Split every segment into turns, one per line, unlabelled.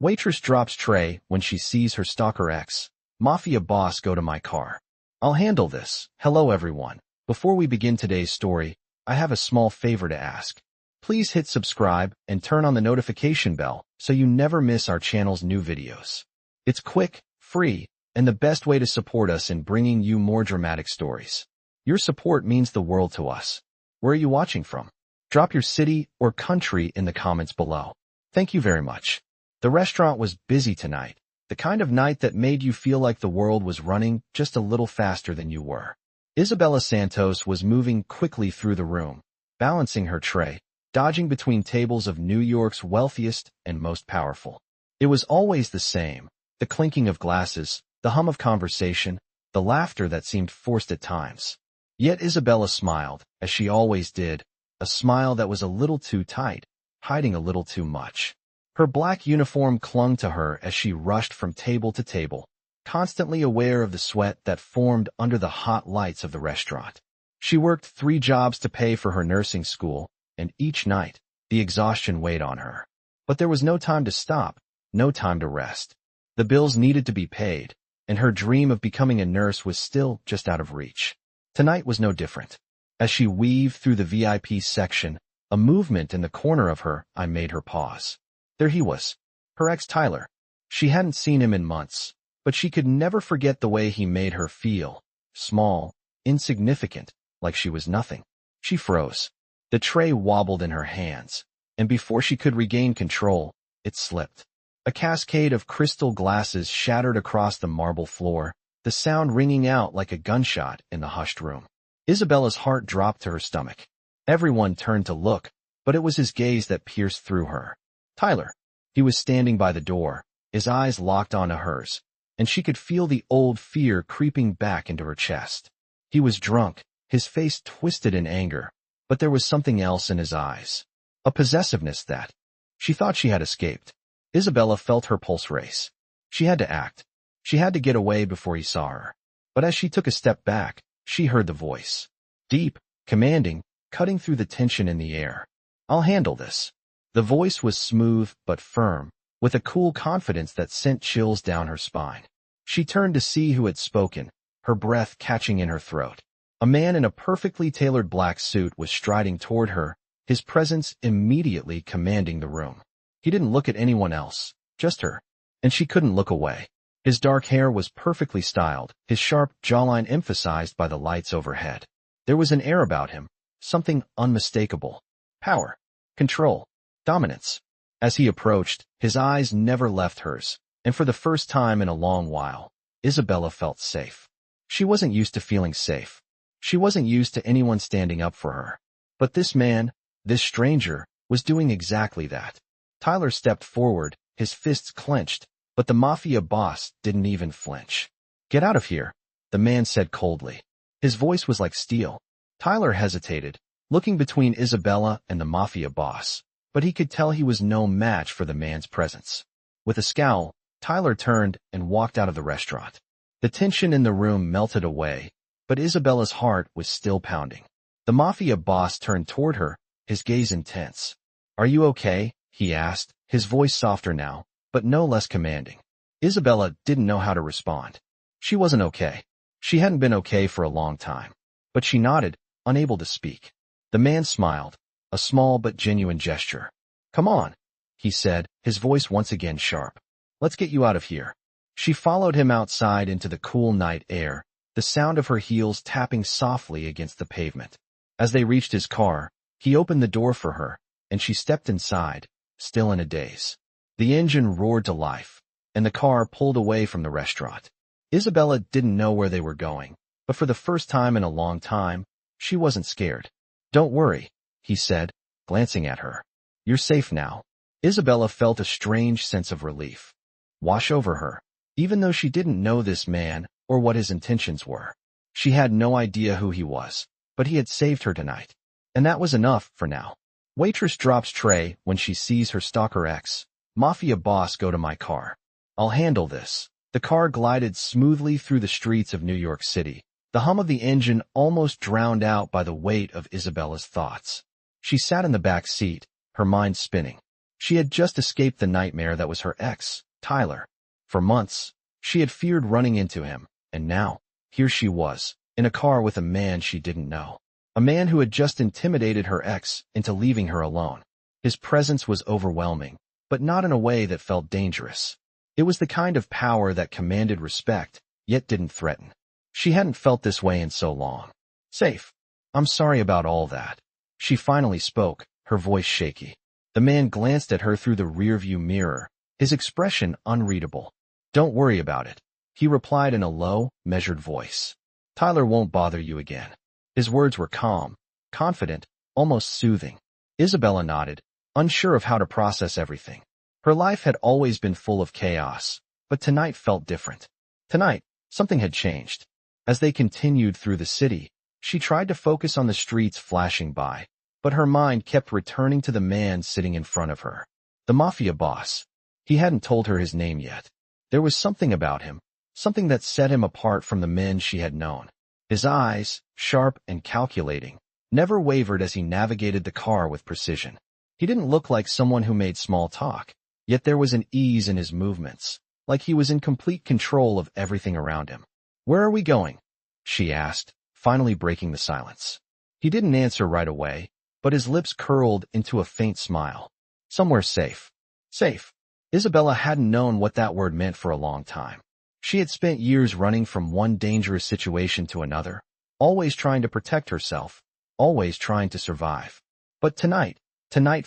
Waitress drops tray when she sees her stalker ex. Mafia boss go to my car. I'll handle this. Hello everyone. Before we begin today's story, I have a small favor to ask. Please hit subscribe and turn on the notification bell so you never miss our channel's new videos. It's quick, free, and the best way to support us in bringing you more dramatic stories. Your support means the world to us. Where are you watching from? Drop your city or country in the comments below. Thank you very much. The restaurant was busy tonight, the kind of night that made you feel like the world was running just a little faster than you were. Isabella Santos was moving quickly through the room, balancing her tray, dodging between tables of New York's wealthiest and most powerful. It was always the same, the clinking of glasses, the hum of conversation, the laughter that seemed forced at times. Yet Isabella smiled, as she always did, a smile that was a little too tight, hiding a little too much. Her black uniform clung to her as she rushed from table to table, constantly aware of the sweat that formed under the hot lights of the restaurant. She worked 3 jobs to pay for her nursing school, and each night, the exhaustion weighed on her. But there was no time to stop, no time to rest. The bills needed to be paid, and her dream of becoming a nurse was still just out of reach. Tonight was no different. As she weaved through the VIP section, a movement in the corner of her eye made her pause. There he was, her ex Tyler. She hadn't seen him in months, but she could never forget the way he made her feel, small, insignificant, like she was nothing. She froze. The tray wobbled in her hands, and before she could regain control, it slipped. A cascade of crystal glasses shattered across the marble floor, the sound ringing out like a gunshot in the hushed room. Isabella's heart dropped to her stomach. Everyone turned to look, but it was his gaze that pierced through her. Tyler. He was standing by the door, his eyes locked onto hers, and she could feel the old fear creeping back into her chest. He was drunk, his face twisted in anger, but there was something else in his eyes. A possessiveness that she thought she had escaped. Isabella felt her pulse race. She had to act. She had to get away before he saw her. But as she took a step back, she heard the voice. Deep, commanding, cutting through the tension in the air. I'll handle this. The voice was smooth but firm, with a cool confidence that sent chills down her spine. She turned to see who had spoken, her breath catching in her throat. A man in a perfectly tailored black suit was striding toward her, his presence immediately commanding the room. He didn't look at anyone else, just her, and she couldn't look away. His dark hair was perfectly styled, his sharp jawline emphasized by the lights overhead. There was an air about him, something unmistakable. Power, control, dominance. As he approached, his eyes never left hers, and for the first time in a long while, Isabella felt safe. She wasn't used to feeling safe. She wasn't used to anyone standing up for her. But this man, this stranger, was doing exactly that. Tyler stepped forward, his fists clenched, but the Mafia boss didn't even flinch. Get out of here, the man said coldly. His voice was like steel. Tyler hesitated, looking between Isabella and the Mafia boss, but he could tell he was no match for the man's presence. With a scowl, Tyler turned and walked out of the restaurant. The tension in the room melted away, but Isabella's heart was still pounding. The Mafia boss turned toward her, his gaze intense. Are you okay? He asked, his voice softer now, but no less commanding. Isabella didn't know how to respond. She wasn't okay. She hadn't been okay for a long time. But she nodded, unable to speak. The man smiled, a small but genuine gesture. Come on, he said, his voice once again sharp. Let's get you out of here. She followed him outside into the cool night air, the sound of her heels tapping softly against the pavement. As they reached his car, he opened the door for her, and she stepped inside, still in a daze. The engine roared to life, and the car pulled away from the restaurant. Isabella didn't know where they were going, but for the first time in a long time, she wasn't scared. Don't worry, he said, glancing at her. You're safe now. Isabella felt a strange sense of relief wash over her. Even though she didn't know this man or what his intentions were. She had no idea who he was, but he had saved her tonight. And that was enough for now. Waitress drops tray when she sees her stalker ex. Mafia boss go to my car. I'll handle this. The car glided smoothly through the streets of New York City, the hum of the engine almost drowned out by the weight of Isabella's thoughts. She sat in the back seat, her mind spinning. She had just escaped the nightmare that was her ex, Tyler. For months, she had feared running into him, and now, here she was, in a car with a man she didn't know. A man who had just intimidated her ex into leaving her alone. His presence was overwhelming, but not in a way that felt dangerous. It was the kind of power that commanded respect, yet didn't threaten. She hadn't felt this way in so long. Safe. I'm sorry about all that. She finally spoke, her voice shaky. The man glanced at her through the rearview mirror, his expression unreadable. Don't worry about it, he replied in a low, measured voice. Tyler won't bother you again. His words were calm, confident, almost soothing. Isabella nodded, unsure of how to process everything. Her life had always been full of chaos, but tonight felt different. Tonight, something had changed. As they continued through the city, she tried to focus on the streets flashing by, but her mind kept returning to the man sitting in front of her. The Mafia boss. He hadn't told her his name yet. There was something about him, something that set him apart from the men she had known. His eyes, sharp and calculating, never wavered as he navigated the car with precision. He didn't look like someone who made small talk, yet there was an ease in his movements, like he was in complete control of everything around him. Where are we going? She asked, finally breaking the silence. He didn't answer right away, but his lips curled into a faint smile. Somewhere safe. Safe. Isabella hadn't known what that word meant for a long time. She had spent years running from one dangerous situation to another, always trying to protect herself, always trying to survive. But tonight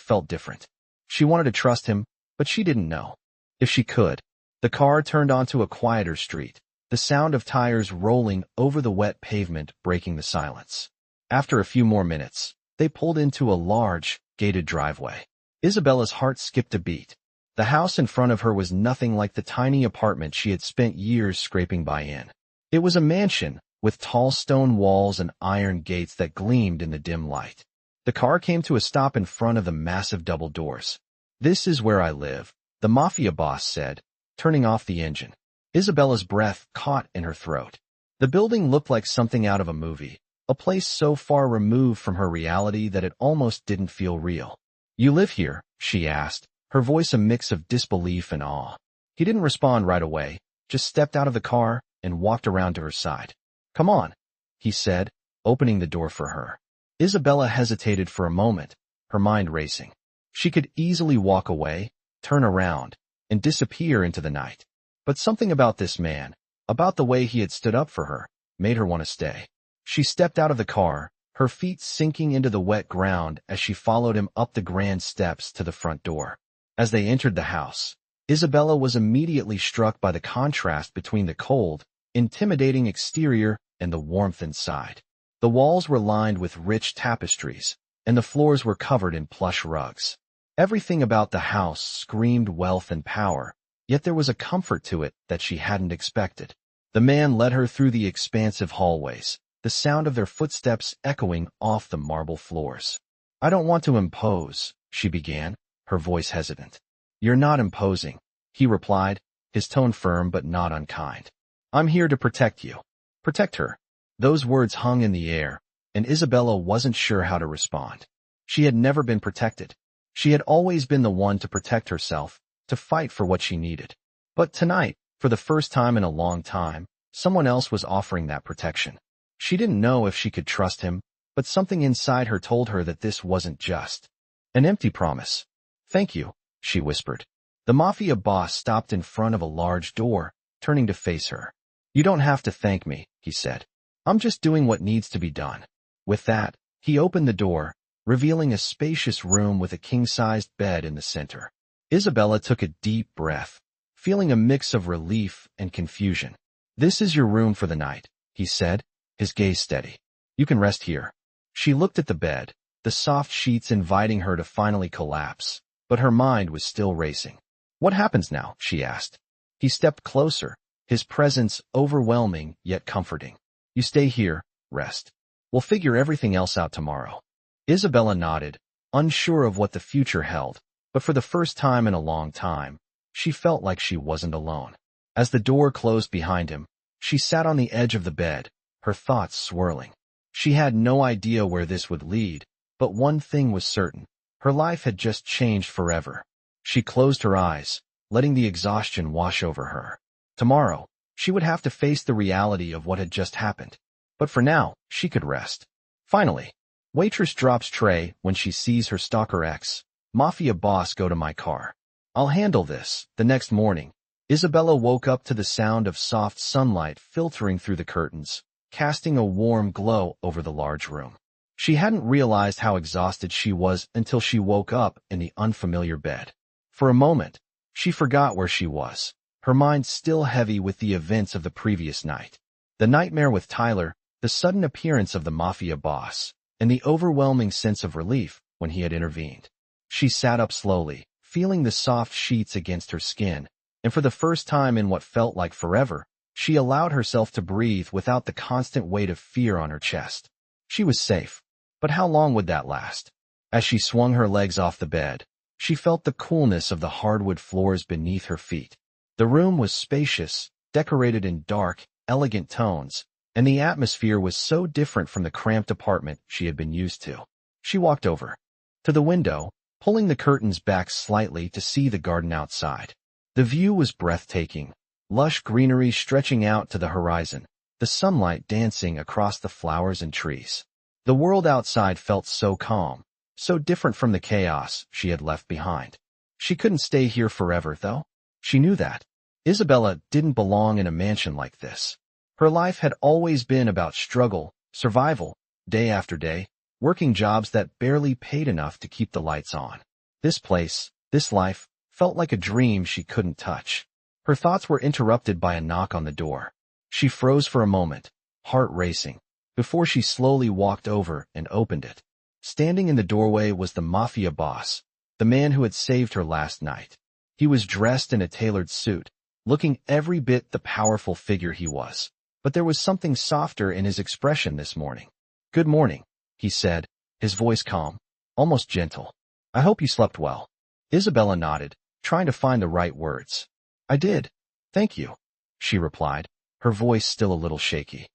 felt different. She wanted to trust him, but she didn't know if she could. The car turned onto a quieter street, the sound of tires rolling over the wet pavement breaking the silence. After a few more minutes, they pulled into a large, gated driveway. Isabella's heart skipped a beat. The house in front of her was nothing like the tiny apartment she had spent years scraping by in. It was a mansion, with tall stone walls and iron gates that gleamed in the dim light. The car came to a stop in front of the massive double doors. This is where I live, the Mafia boss said, turning off the engine. Isabella's breath caught in her throat. The building looked like something out of a movie, a place so far removed from her reality that it almost didn't feel real. You live here? She asked, her voice a mix of disbelief and awe. He didn't respond right away, just stepped out of the car and walked around to her side. Come on, he said, opening the door for her. Isabella hesitated for a moment, her mind racing. She could easily walk away, turn around, and disappear into the night. But something about this man, about the way he had stood up for her, made her want to stay. She stepped out of the car, her feet sinking into the wet ground as she followed him up the grand steps to the front door. As they entered the house, Isabella was immediately struck by the contrast between the cold, intimidating exterior and the warmth inside. The walls were lined with rich tapestries, and the floors were covered in plush rugs. Everything about the house screamed wealth and power, yet there was a comfort to it that she hadn't expected. The man led her through the expansive hallways, the sound of their footsteps echoing off the marble floors. I don't want to impose, she began, her voice hesitant. You're not imposing, he replied, his tone firm but not unkind. I'm here to protect you. Protect her. Those words hung in the air, and Isabella wasn't sure how to respond. She had never been protected. She had always been the one to protect herself, to fight for what she needed. But tonight, for the first time in a long time, someone else was offering that protection. She didn't know if she could trust him, but something inside her told her that this wasn't just an empty promise. Thank you, she whispered. The Mafia boss stopped in front of a large door, turning to face her. You don't have to thank me, he said. I'm just doing what needs to be done. With that, he opened the door, revealing a spacious room with a king-sized bed in the center. Isabella took a deep breath, feeling a mix of relief and confusion. This is your room for the night, he said, his gaze steady. You can rest here. She looked at the bed, the soft sheets inviting her to finally collapse, but her mind was still racing. What happens now? She asked. He stepped closer, his presence overwhelming yet comforting. You stay here, rest. We'll figure everything else out tomorrow. Isabella nodded, unsure of what the future held, but for the first time in a long time, she felt like she wasn't alone. As the door closed behind him, she sat on the edge of the bed, her thoughts swirling. She had no idea where this would lead, but one thing was certain. Her life had just changed forever. She closed her eyes, letting the exhaustion wash over her. Tomorrow, she would have to face the reality of what had just happened. But for now, she could rest. Finally, Waitress drops tray when she sees her stalker ex. Mafia boss go to my car. I'll handle this. The next morning, Isabella woke up to the sound of soft sunlight filtering through the curtains, casting a warm glow over the large room. She hadn't realized how exhausted she was until she woke up in the unfamiliar bed. For a moment, she forgot where she was, her mind still heavy with the events of the previous night. The nightmare with Tyler, the sudden appearance of the Mafia boss, and the overwhelming sense of relief when he had intervened. She sat up slowly, feeling the soft sheets against her skin, and for the first time in what felt like forever, she allowed herself to breathe without the constant weight of fear on her chest. She was safe. But how long would that last? As she swung her legs off the bed, she felt the coolness of the hardwood floors beneath her feet. The room was spacious, decorated in dark, elegant tones, and the atmosphere was so different from the cramped apartment she had been used to. She walked over to the window, pulling the curtains back slightly to see the garden outside. The view was breathtaking, lush greenery stretching out to the horizon, the sunlight dancing across the flowers and trees. The world outside felt so calm, so different from the chaos she had left behind. She couldn't stay here forever, though. She knew that. Isabella didn't belong in a mansion like this. Her life had always been about struggle, survival, day after day, working jobs that barely paid enough to keep the lights on. This place, this life, felt like a dream she couldn't touch. Her thoughts were interrupted by a knock on the door. She froze for a moment, heart racing, before she slowly walked over and opened it. Standing in the doorway was the Mafia boss, the man who had saved her last night. He was dressed in a tailored suit, looking every bit the powerful figure he was. But there was something softer in his expression this morning. "Good morning," he said, his voice calm, almost gentle. "I hope you slept well." Isabella nodded, trying to find the right words. "I did. Thank you," she replied, her voice still a little shaky.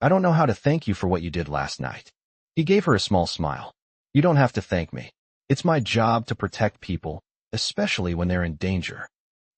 I don't know how to thank you for what you did last night." He gave her a small smile. "You don't have to thank me. It's my job to protect people, especially when they're in danger."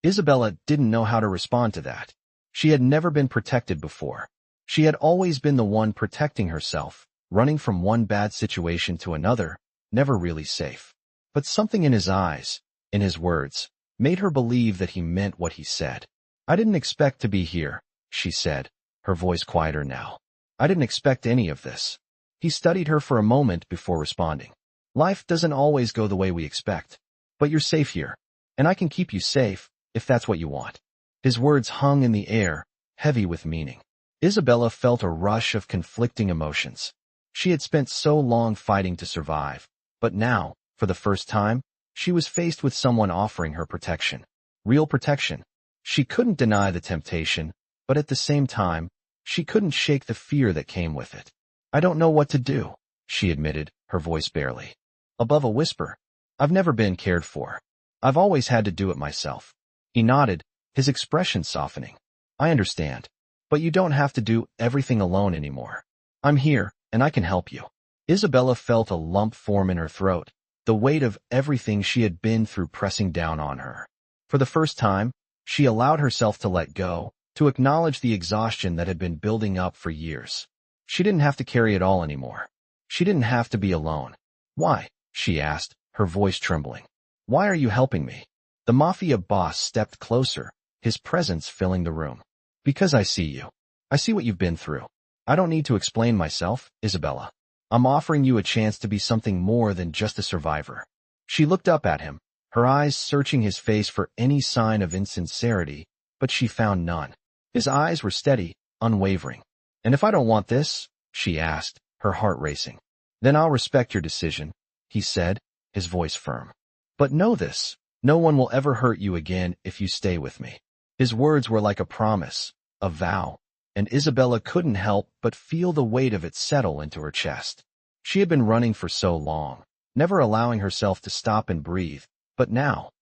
Isabella didn't know how to respond to that. She had never been protected before. She had always been the one protecting herself, running from one bad situation to another, never really safe. But something in his eyes, in his words, made her believe that he meant what he said. "I didn't expect to be here," she said, her voice quieter now. "I didn't expect any of this." He studied her for a moment before responding. "Life doesn't always go the way we expect. But you're safe here, and I can keep you safe, if that's what you want." His words hung in the air, heavy with meaning. Isabella felt a rush of conflicting emotions. She had spent so long fighting to survive, but now, for the first time, she was faced with someone offering her protection. Real protection. She couldn't deny the temptation, but at the same time, she couldn't shake the fear that came with it. "I don't know what to do," she admitted, her voice barely above a whisper. "I've never been cared for. I've always had to do it myself." He nodded, his expression softening. "I understand. But you don't have to do everything alone anymore. I'm here, and I can help you." Isabella felt a lump form in her throat, the weight of everything she had been through pressing down on her. For the first time, she allowed herself to let go, to acknowledge the exhaustion that had been building up for years. She didn't have to carry it all anymore. She didn't have to be alone. "Why?" she asked, her voice trembling. "Why are you helping me?" The Mafia boss stepped closer, his presence filling the room. "Because I see you. I see what you've been through. I don't need to explain myself, Isabella. I'm offering you a chance to be something more than just a survivor." She looked up at him, her eyes searching his face for any sign of insincerity, but she found none. His eyes were steady, unwavering. "And if I don't want this?" she asked, her heart racing. "Then I'll respect your decision," he said, his voice firm. "But know this, no one will ever hurt you again if you stay with me." His words were like a promise, a vow, and Isabella couldn't help but feel the weight of it settle into her chest. She had been running for so long, never allowing herself to stop and breathe, but now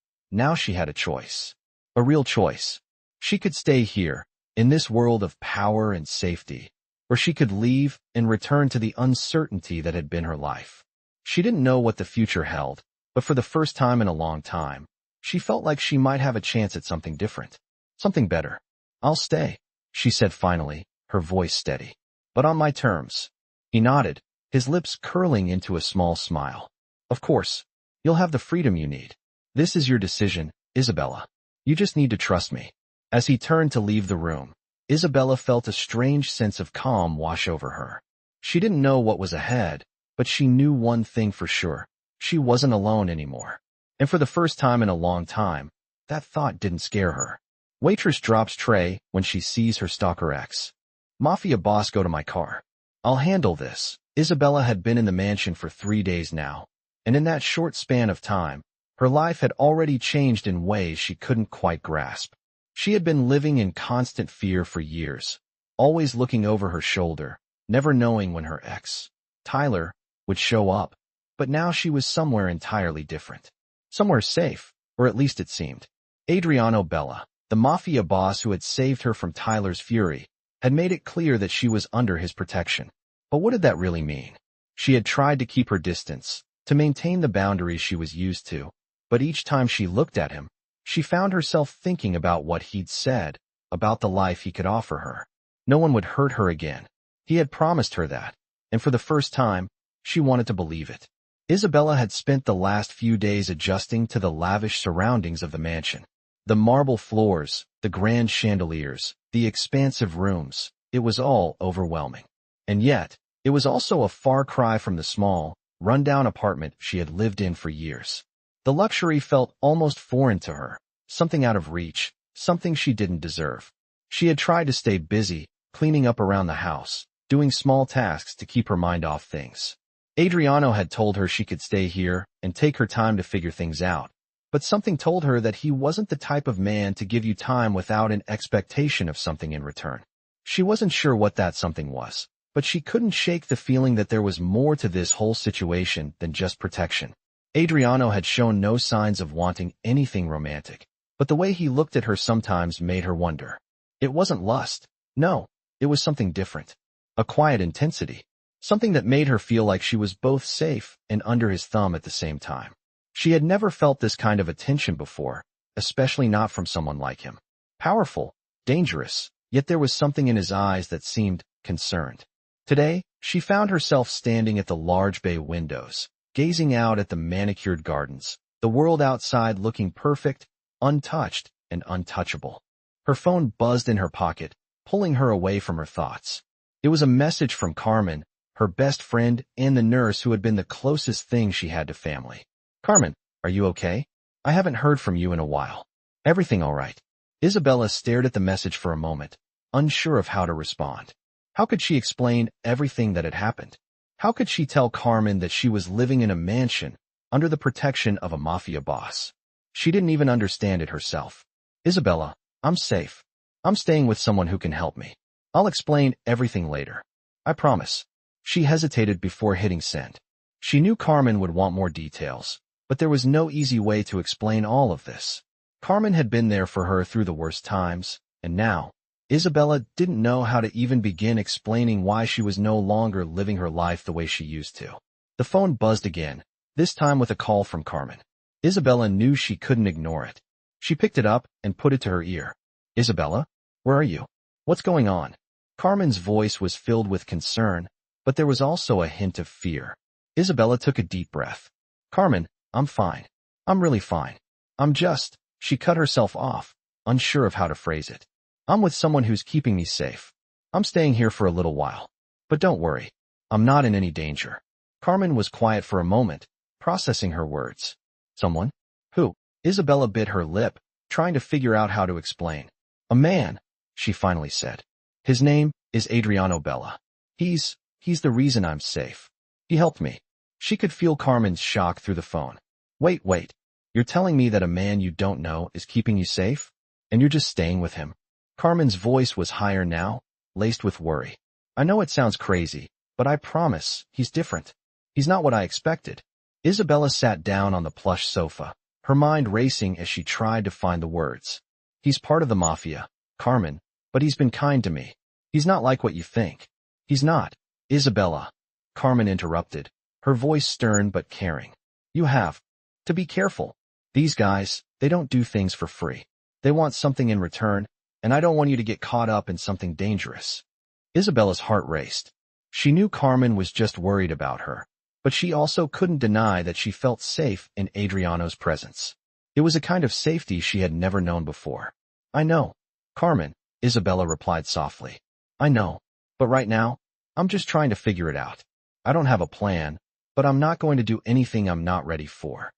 she had a choice. A real choice. She could stay here, in this world of power and safety, or she could leave and return to the uncertainty that had been her life. She didn't know what the future held, But for the first time in a long time, she felt like she might have a chance at something different. Something better. I'll stay, she said finally, her voice steady. But on my terms. He nodded, his lips curling into a small smile. Of course. You'll have the freedom you need. This is your decision, Isabella. You just need to trust me. As he turned to leave the room, Isabella felt a strange sense of calm wash over her. She didn't know what was ahead, but she knew one thing for sure. She wasn't alone anymore. And for the first time in a long time, that thought didn't scare her. Waitress drops tray when she sees her stalker ex. Mafia boss, go to my car. I'll handle this. Isabella had been in the mansion for 3 days now, and in that short span of time, her life had already changed in ways she couldn't quite grasp. She had been living in constant fear for years, always looking over her shoulder, never knowing when her ex, Tyler, would show up. But now she was somewhere entirely different. Somewhere safe, or at least it seemed. Adriano Bella, the Mafia boss who had saved her from Tyler's fury, had made it clear that she was under his protection. But what did that really mean? She had tried to keep her distance, to maintain the boundaries she was used to, but each time she looked at him, she found herself thinking about what he'd said, about the life he could offer her. No one would hurt her again. He had promised her that, and for the first time, she wanted to believe it. Isabella had spent the last few days adjusting to the lavish surroundings of the mansion. The marble floors, the grand chandeliers, the expansive rooms, it was all overwhelming. And yet, it was also a far cry from the small, run-down apartment she had lived in for years. The luxury felt almost foreign to her, something out of reach, something she didn't deserve. She had tried to stay busy, cleaning up around the house, doing small tasks to keep her mind off things. Adriano had told her she could stay here and take her time to figure things out, but something told her that he wasn't the type of man to give you time without an expectation of something in return. She wasn't sure what that something was, but she couldn't shake the feeling that there was more to this whole situation than just protection. Adriano had shown no signs of wanting anything romantic, but the way he looked at her sometimes made her wonder. It wasn't lust. No, it was something different. A quiet intensity. Something that made her feel like she was both safe and under his thumb at the same time. She had never felt this kind of attention before, especially not from someone like him. Powerful, dangerous, yet there was something in his eyes that seemed concerned. Today, she found herself standing at the large bay windows, gazing out at the manicured gardens, the world outside looking perfect, untouched, and untouchable. Her phone buzzed in her pocket, pulling her away from her thoughts. It was a message from Carmen, her best friend and the nurse who had been the closest thing she had to family. Carmen, are you okay? I haven't heard from you in a while. Everything all right? Isabella stared at the message for a moment, unsure of how to respond. How could she explain everything that had happened? How could she tell Carmen that she was living in a mansion under the protection of a mafia boss? She didn't even understand it herself. Isabella, I'm safe. I'm staying with someone who can help me. I'll explain everything later. I promise. She hesitated before hitting send. She knew Carmen would want more details, but there was no easy way to explain all of this. Carmen had been there for her through the worst times, and now, Isabella didn't know how to even begin explaining why she was no longer living her life the way she used to. The phone buzzed again, this time with a call from Carmen. Isabella knew she couldn't ignore it. She picked it up and put it to her ear. Isabella? Where are you? What's going on? Carmen's voice was filled with concern, but there was also a hint of fear. Isabella took a deep breath. Carmen, I'm fine. I'm really fine. She cut herself off, unsure of how to phrase it. I'm with someone who's keeping me safe. I'm staying here for a little while. But don't worry. I'm not in any danger. Carmen was quiet for a moment, processing her words. Someone? Who? Isabella bit her lip, trying to figure out how to explain. A man, she finally said. His name is Adriano Bella. He's the reason I'm safe. He helped me. She could feel Carmen's shock through the phone. Wait. You're telling me that a man you don't know is keeping you safe? And you're just staying with him? Carmen's voice was higher now, laced with worry. I know it sounds crazy, but I promise, he's different. He's not what I expected. Isabella sat down on the plush sofa, her mind racing as she tried to find the words. He's part of the mafia, Carmen, but he's been kind to me. He's not like what you think. He's not. Isabella. Carmen interrupted, her voice stern but caring. You have To be careful. These guys, they don't do things for free. They want something in return, and I don't want you to get caught up in something dangerous. Isabella's heart raced. She knew Carmen was just worried about her, but she also couldn't deny that she felt safe in Adriano's presence. It was a kind of safety she had never known before. I know, Carmen, Isabella replied softly. I know, but right now, I'm just trying to figure it out. I don't have a plan, but I'm not going to do anything I'm not ready for.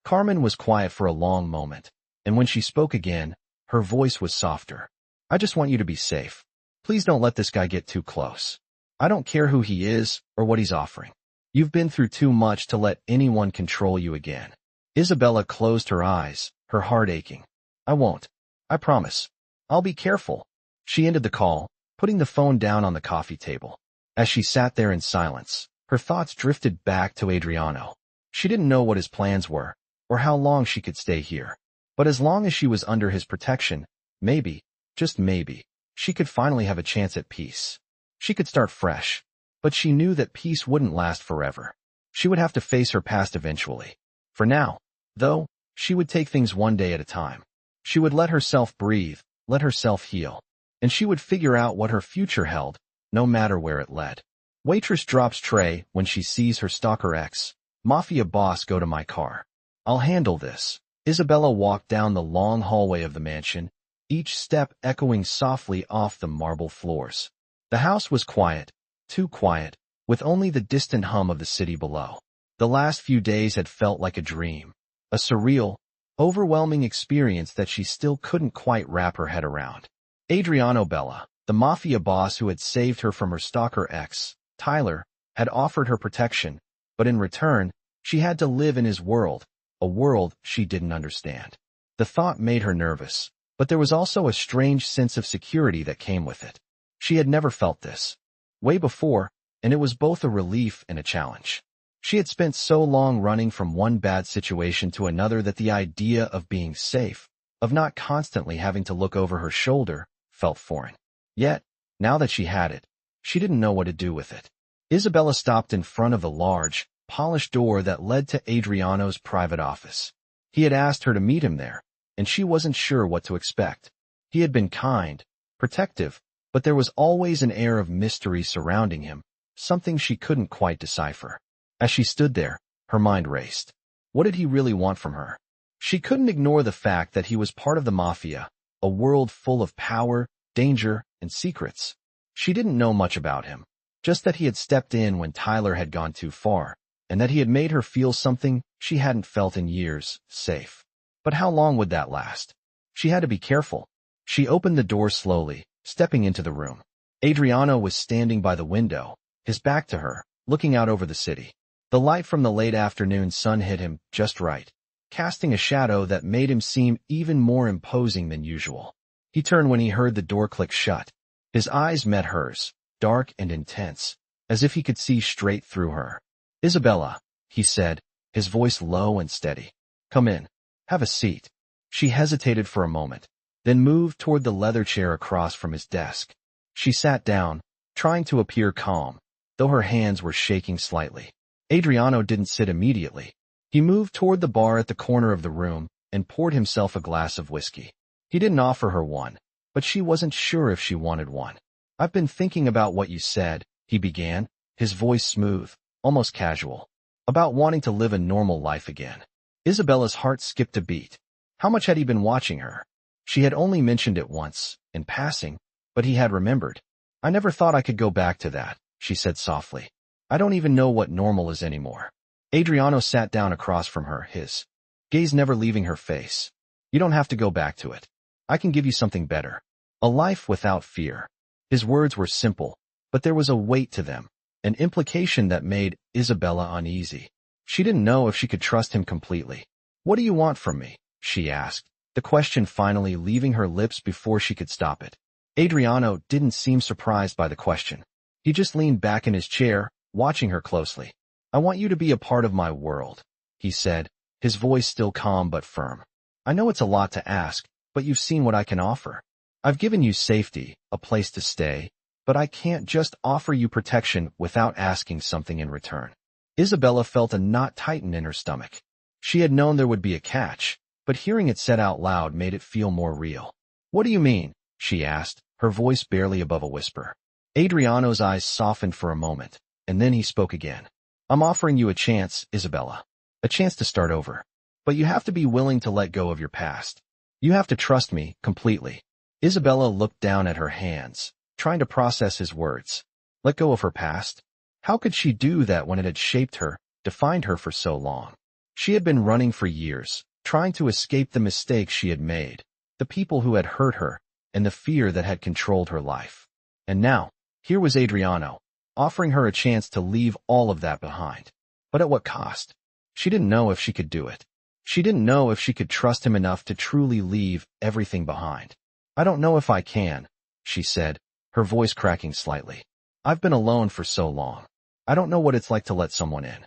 Carmen was quiet for a long moment, and when she spoke again, her voice was softer. I just want you to be safe. Please don't let this guy get too close. I don't care who he is or what he's offering. You've been through too much to let anyone control you again. Isabella closed her eyes, her heart aching. I won't. I promise. I'll be careful. She ended the call, putting the phone down on the coffee table. As she sat there in silence, her thoughts drifted back to Adriano. She didn't know what his plans were, or how long she could stay here. But as long as she was under his protection, maybe, just maybe, she could finally have a chance at peace. She could start fresh, but she knew that peace wouldn't last forever. She would have to face her past eventually. For now, though, she would take things one day at a time. She would let herself breathe, let herself heal, and she would figure out what her future held, no matter where it led. Waitress drops tray when she sees her stalker ex. Mafia boss, go to my car. I'll handle this. Isabella walked down the long hallway of the mansion, each step echoing softly off the marble floors. The house was quiet, too quiet, with only the distant hum of the city below. The last few days had felt like a dream, a surreal, overwhelming experience that she still couldn't quite wrap her head around. Adriano Bella, the Mafia boss who had saved her from her stalker ex, Tyler, had offered her protection, but in return, she had to live in his world, a world she didn't understand. The thought made her nervous, but there was also a strange sense of security that came with it. She had never felt this way before, and it was both a relief and a challenge. She had spent so long running from one bad situation to another that the idea of being safe, of not constantly having to look over her shoulder, felt foreign. Yet, now that she had it, she didn't know what to do with it. Isabella stopped in front of the large, polished door that led to Adriano's private office. He had asked her to meet him there, and she wasn't sure what to expect. He had been kind, protective, but there was always an air of mystery surrounding him, something she couldn't quite decipher. As she stood there, her mind raced. What did he really want from her? She couldn't ignore the fact that he was part of the Mafia, a world full of power, danger, and secrets. She didn't know much about him, just that he had stepped in when Tyler had gone too far, and that he had made her feel something she hadn't felt in years, safe. But how long would that last? She had to be careful. She opened the door slowly, stepping into the room. Adriano was standing by the window, his back to her, looking out over the city. The light from the late afternoon sun hit him just right, casting a shadow that made him seem even more imposing than usual. He turned when he heard the door click shut. His eyes met hers, dark and intense, as if he could see straight through her. Isabella, he said, his voice low and steady. Come in. Have a seat. She hesitated for a moment, then moved toward the leather chair across from his desk. She sat down, trying to appear calm, though her hands were shaking slightly. Adriano didn't sit immediately. He moved toward the bar at the corner of the room and poured himself a glass of whiskey. He didn't offer her one, but she wasn't sure if she wanted one. I've been thinking about what you said, he began, his voice smooth, almost casual, about wanting to live a normal life again. Isabella's heart skipped a beat. How much had he been watching her? She had only mentioned it once, in passing, but he had remembered. I never thought I could go back to that, she said softly. I don't even know what normal is anymore. Adriano sat down across from her, his gaze never leaving her face. You don't have to go back to it. I can give you something better. A life without fear. His words were simple, but there was a weight to them, an implication that made Isabella uneasy. She didn't know if she could trust him completely. What do you want from me? She asked, the question finally leaving her lips before she could stop it. Adriano didn't seem surprised by the question. He just leaned back in his chair, watching her closely. I want you to be a part of my world, he said, his voice still calm but firm. I know it's a lot to ask, but you've seen what I can offer. I've given you safety, a place to stay, but I can't just offer you protection without asking something in return. Isabella felt a knot tighten in her stomach. She had known there would be a catch, but hearing it said out loud made it feel more real. "What do you mean?" she asked, her voice barely above a whisper. Adriano's eyes softened for a moment, and then he spoke again. "I'm offering you a chance, Isabella. A chance to start over. But you have to be willing to let go of your past. You have to trust me completely." Isabella looked down at her hands, trying to process his words. Let go of her past? How could she do that when it had shaped her, defined her for so long? She had been running for years, trying to escape the mistakes she had made, the people who had hurt her, and the fear that had controlled her life. And now, here was Adriano, offering her a chance to leave all of that behind. But at what cost? She didn't know if she could do it. She didn't know if she could trust him enough to truly leave everything behind. "I don't know if I can," she said, her voice cracking slightly. "I've been alone for so long. I don't know what it's like to let someone in."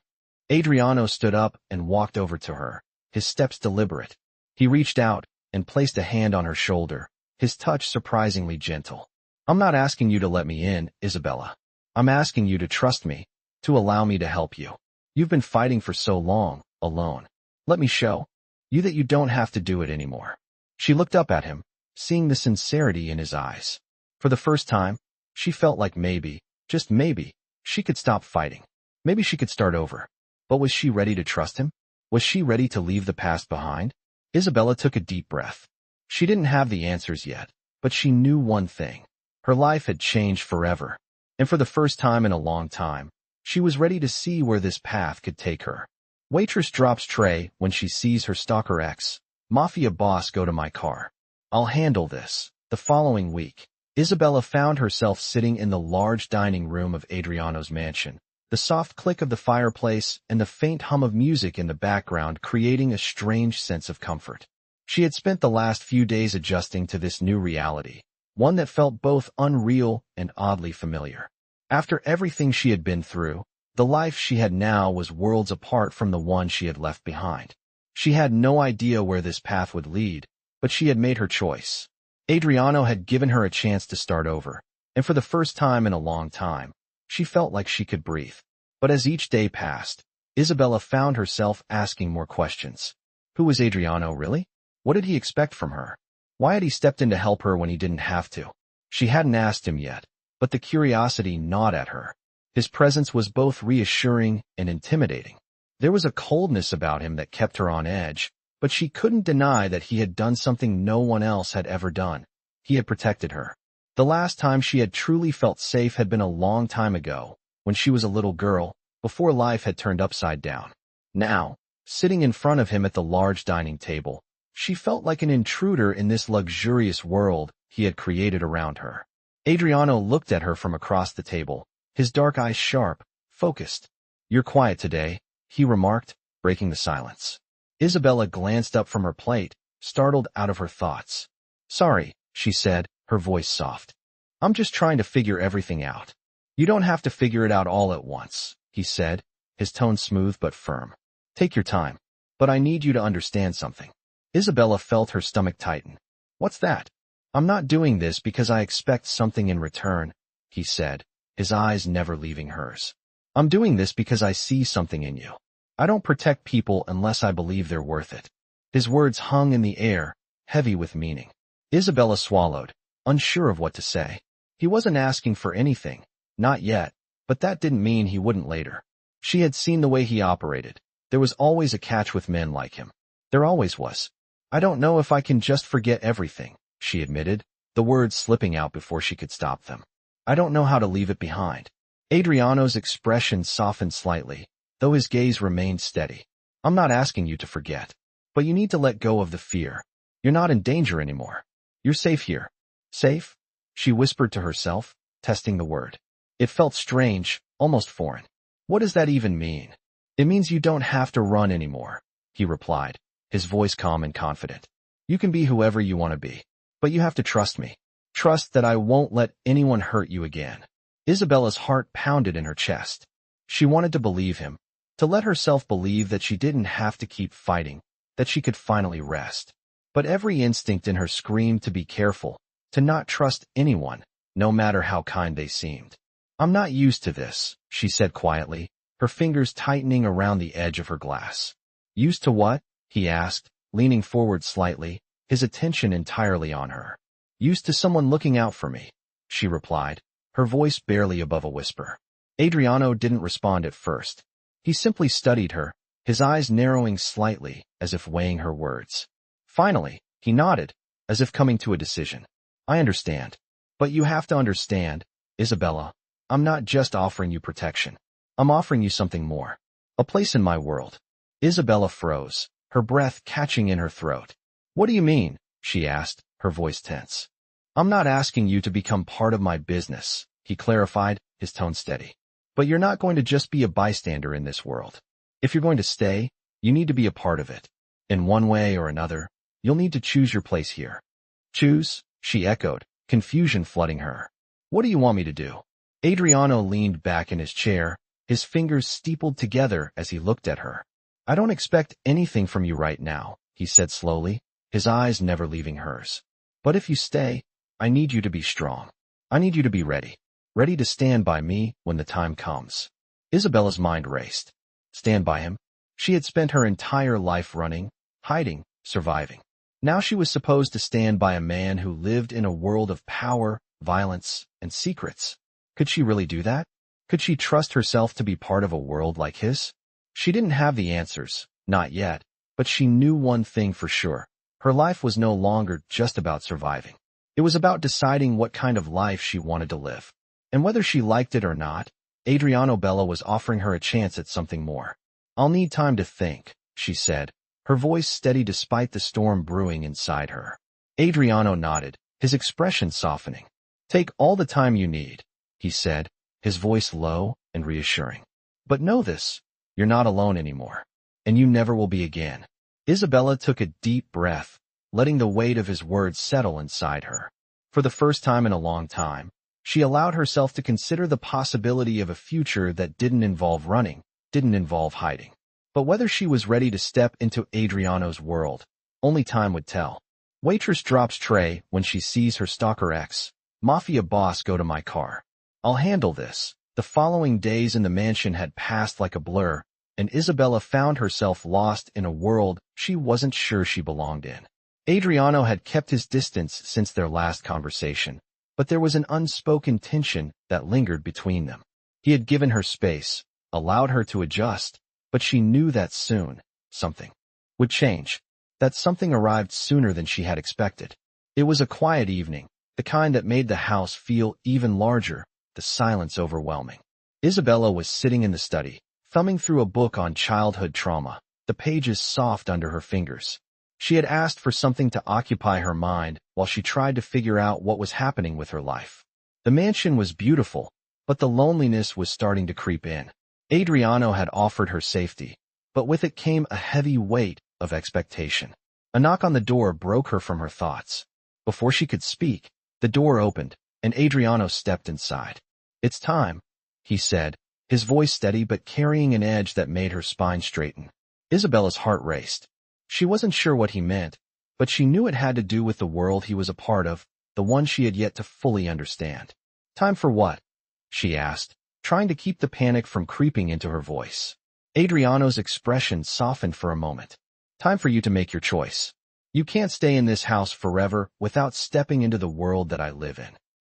Adriano stood up and walked over to her, his steps deliberate. He reached out and placed a hand on her shoulder, his touch surprisingly gentle. "I'm not asking you to let me in, Isabella. I'm asking you to trust me, to allow me to help you. You've been fighting for so long, alone. Let me show you that you don't have to do it anymore." She looked up at him, seeing the sincerity in his eyes. For the first time, she felt like maybe, just maybe, she could stop fighting. Maybe she could start over. But was she ready to trust him? Was she ready to leave the past behind? Isabella took a deep breath. She didn't have the answers yet, but she knew one thing. Her life had changed forever. And for the first time in a long time, she was ready to see where this path could take her. Waitress drops tray when she sees her stalker ex. "Mafia boss, go to my car. I'll handle this." The following week, Isabella found herself sitting in the large dining room of Adriano's mansion, the soft click of the fireplace and the faint hum of music in the background creating a strange sense of comfort. She had spent the last few days adjusting to this new reality, one that felt both unreal and oddly familiar. After everything she had been through, the life she had now was worlds apart from the one she had left behind. She had no idea where this path would lead, but she had made her choice. Adriano had given her a chance to start over, and for the first time in a long time, she felt like she could breathe. But as each day passed, Isabella found herself asking more questions. Who was Adriano really? What did he expect from her? Why had he stepped in to help her when he didn't have to? She hadn't asked him yet, but the curiosity gnawed at her. His presence was both reassuring and intimidating. There was a coldness about him that kept her on edge, but she couldn't deny that he had done something no one else had ever done. He had protected her. The last time she had truly felt safe had been a long time ago, when she was a little girl, before life had turned upside down. Now, sitting in front of him at the large dining table, she felt like an intruder in this luxurious world he had created around her. Adriano looked at her from across the table, his dark eyes sharp, focused. "You're quiet today," he remarked, breaking the silence. Isabella glanced up from her plate, startled out of her thoughts. "Sorry," she said, her voice soft. "I'm just trying to figure everything out." "You don't have to figure it out all at once," he said, his tone smooth but firm. "Take your time. But I need you to understand something." Isabella felt her stomach tighten. "What's that?" "I'm not doing this because I expect something in return," he said, his eyes never leaving hers. "I'm doing this because I see something in you. I don't protect people unless I believe they're worth it." His words hung in the air, heavy with meaning. Isabella swallowed, unsure of what to say. He wasn't asking for anything, not yet, but that didn't mean he wouldn't later. She had seen the way he operated. There was always a catch with men like him. There always was. "I don't know if I can just forget everything," she admitted, the words slipping out before she could stop them. "I don't know how to leave it behind." Adriano's expression softened slightly, though his gaze remained steady. "I'm not asking you to forget, but you need to let go of the fear. You're not in danger anymore. You're safe here." "Safe?" she whispered to herself, testing the word. It felt strange, almost foreign. "What does that even mean?" "It means you don't have to run anymore," he replied, his voice calm and confident. "You can be whoever you want to be, but you have to trust me. Trust that I won't let anyone hurt you again." Isabella's heart pounded in her chest. She wanted to believe him, to let herself believe that she didn't have to keep fighting, that she could finally rest. But every instinct in her screamed to be careful, to not trust anyone, no matter how kind they seemed. "I'm not used to this," she said quietly, her fingers tightening around the edge of her glass. Used to what? He asked, leaning forward slightly, his attention entirely on her. Used to someone looking out for me, she replied, her voice barely above a whisper. Adriano didn't respond at first. He simply studied her, his eyes narrowing slightly, as if weighing her words. Finally, he nodded, as if coming to a decision. I understand. But you have to understand, Isabella, I'm not just offering you protection. I'm offering you something more. A place in my world. Isabella froze, her breath catching in her throat. What do you mean? She asked, her voice tense. I'm not asking you to become part of my business, he clarified, his tone steady. But you're not going to just be a bystander in this world. If you're going to stay, you need to be a part of it. In one way or another, you'll need to choose your place here. Choose? She echoed, confusion flooding her. What do you want me to do? Adriano leaned back in his chair, his fingers steepled together as he looked at her. I don't expect anything from you right now, he said slowly, his eyes never leaving hers. But if you stay, I need you to be strong. I need you to be ready. Ready to stand by me when the time comes. Isabella's mind raced. Stand by him? She had spent her entire life running, hiding, surviving. Now she was supposed to stand by a man who lived in a world of power, violence, and secrets. Could she really do that? Could she trust herself to be part of a world like his? She didn't have the answers, not yet, but she knew one thing for sure. Her life was no longer just about surviving. It was about deciding what kind of life she wanted to live. And whether she liked it or not, Adriano Bella was offering her a chance at something more. I'll need time to think, she said, her voice steady despite the storm brewing inside her. Adriano nodded, his expression softening. Take all the time you need, he said, his voice low and reassuring. But know this, you're not alone anymore. And you never will be again. Isabella took a deep breath, letting the weight of his words settle inside her. For the first time in a long time, she allowed herself to consider the possibility of a future that didn't involve running, didn't involve hiding. But whether she was ready to step into Adriano's world, only time would tell. Waitress drops tray when she sees her stalker ex. Mafia boss go to my car. I'll handle this. The following days in the mansion had passed like a blur, and Isabella found herself lost in a world she wasn't sure she belonged in. Adriano had kept his distance since their last conversation, but there was an unspoken tension that lingered between them. He had given her space, allowed her to adjust, but she knew that soon, something would change. That something arrived sooner than she had expected. It was a quiet evening, the kind that made the house feel even larger, the silence overwhelming. Isabella was sitting in the study, thumbing through a book on childhood trauma, the pages soft under her fingers. She had asked for something to occupy her mind while she tried to figure out what was happening with her life. The mansion was beautiful, but the loneliness was starting to creep in. Adriano had offered her safety, but with it came a heavy weight of expectation. A knock on the door broke her from her thoughts. Before she could speak, the door opened, and Adriano stepped inside. It's time, he said, his voice steady but carrying an edge that made her spine straighten. Isabella's heart raced. She wasn't sure what he meant, but she knew it had to do with the world he was a part of, the one she had yet to fully understand. Time for what? She asked, trying to keep the panic from creeping into her voice. Adriano's expression softened for a moment. Time for you to make your choice. You can't stay in this house forever without stepping into the world that I live in.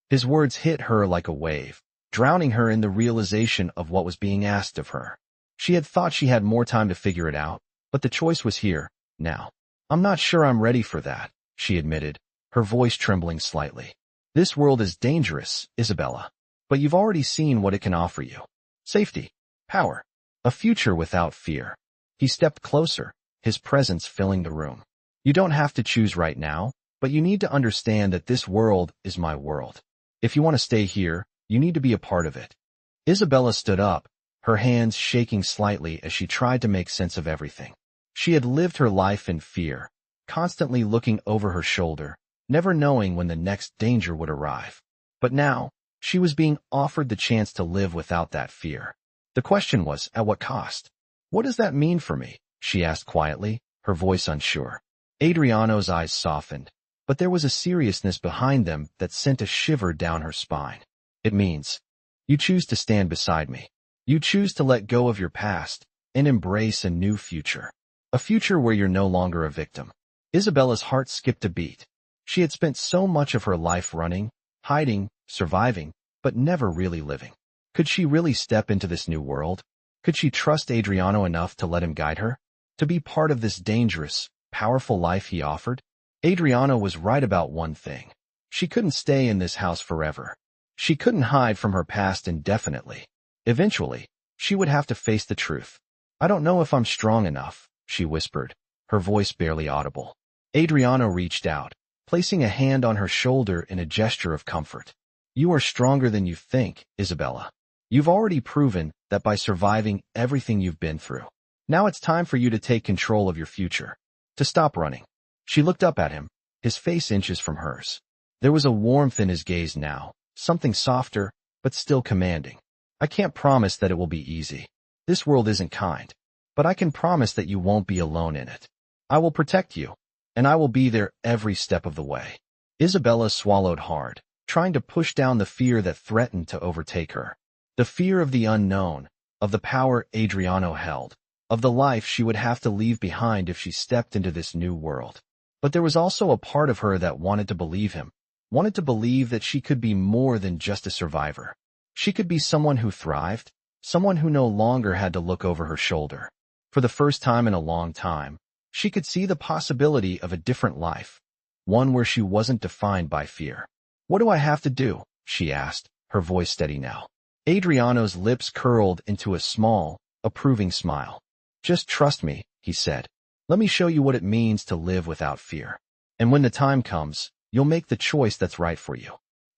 His words hit her like a wave, drowning her in the realization of what was being asked of her. She had thought she had more time to figure it out, but the choice was here, now. I'm not sure I'm ready for that, she admitted, her voice trembling slightly. This world is dangerous, Isabella. But you've already seen what it can offer you. Safety, power, a future without fear. He stepped closer, his presence filling the room. You don't have to choose right now, but you need to understand that this world is my world. If you want to stay here, you need to be a part of it. Isabella stood up, her hands shaking slightly as she tried to make sense of everything. She had lived her life in fear, constantly looking over her shoulder, never knowing when the next danger would arrive. But now, she was being offered the chance to live without that fear. The question was, at what cost? What does that mean for me? She asked quietly, her voice unsure. Adriano's eyes softened, but there was a seriousness behind them that sent a shiver down her spine. It means, you choose to stand beside me. You choose to let go of your past and embrace a new future. A future where you're no longer a victim. Isabella's heart skipped a beat. She had spent so much of her life running, hiding, surviving, but never really living. Could she really step into this new world? Could she trust Adriano enough to let him guide her? To be part of this dangerous, powerful life he offered? Adriano was right about one thing. She couldn't stay in this house forever. She couldn't hide from her past indefinitely. Eventually, she would have to face the truth. I don't know if I'm strong enough, she whispered, her voice barely audible. Adriano reached out, placing a hand on her shoulder in a gesture of comfort. You are stronger than you think, Isabella. You've already proven that by surviving everything you've been through. Now it's time for you to take control of your future. To stop running. She looked up at him, his face inches from hers. There was a warmth in his gaze now, something softer, but still commanding. I can't promise that it will be easy. This world isn't kind. But I can promise that you won't be alone in it. I will protect you, and I will be there every step of the way. Isabella swallowed hard, trying to push down the fear that threatened to overtake her. The fear of the unknown, of the power Adriano held, of the life she would have to leave behind if she stepped into this new world. But there was also a part of her that wanted to believe him, wanted to believe that she could be more than just a survivor. She could be someone who thrived, someone who no longer had to look over her shoulder. For the first time in a long time, she could see the possibility of a different life, one where she wasn't defined by fear. What do I have to do? She asked, her voice steady now. Adriano's lips curled into a small, approving smile. Just trust me, he said. Let me show you what it means to live without fear. And when the time comes, you'll make the choice that's right for you.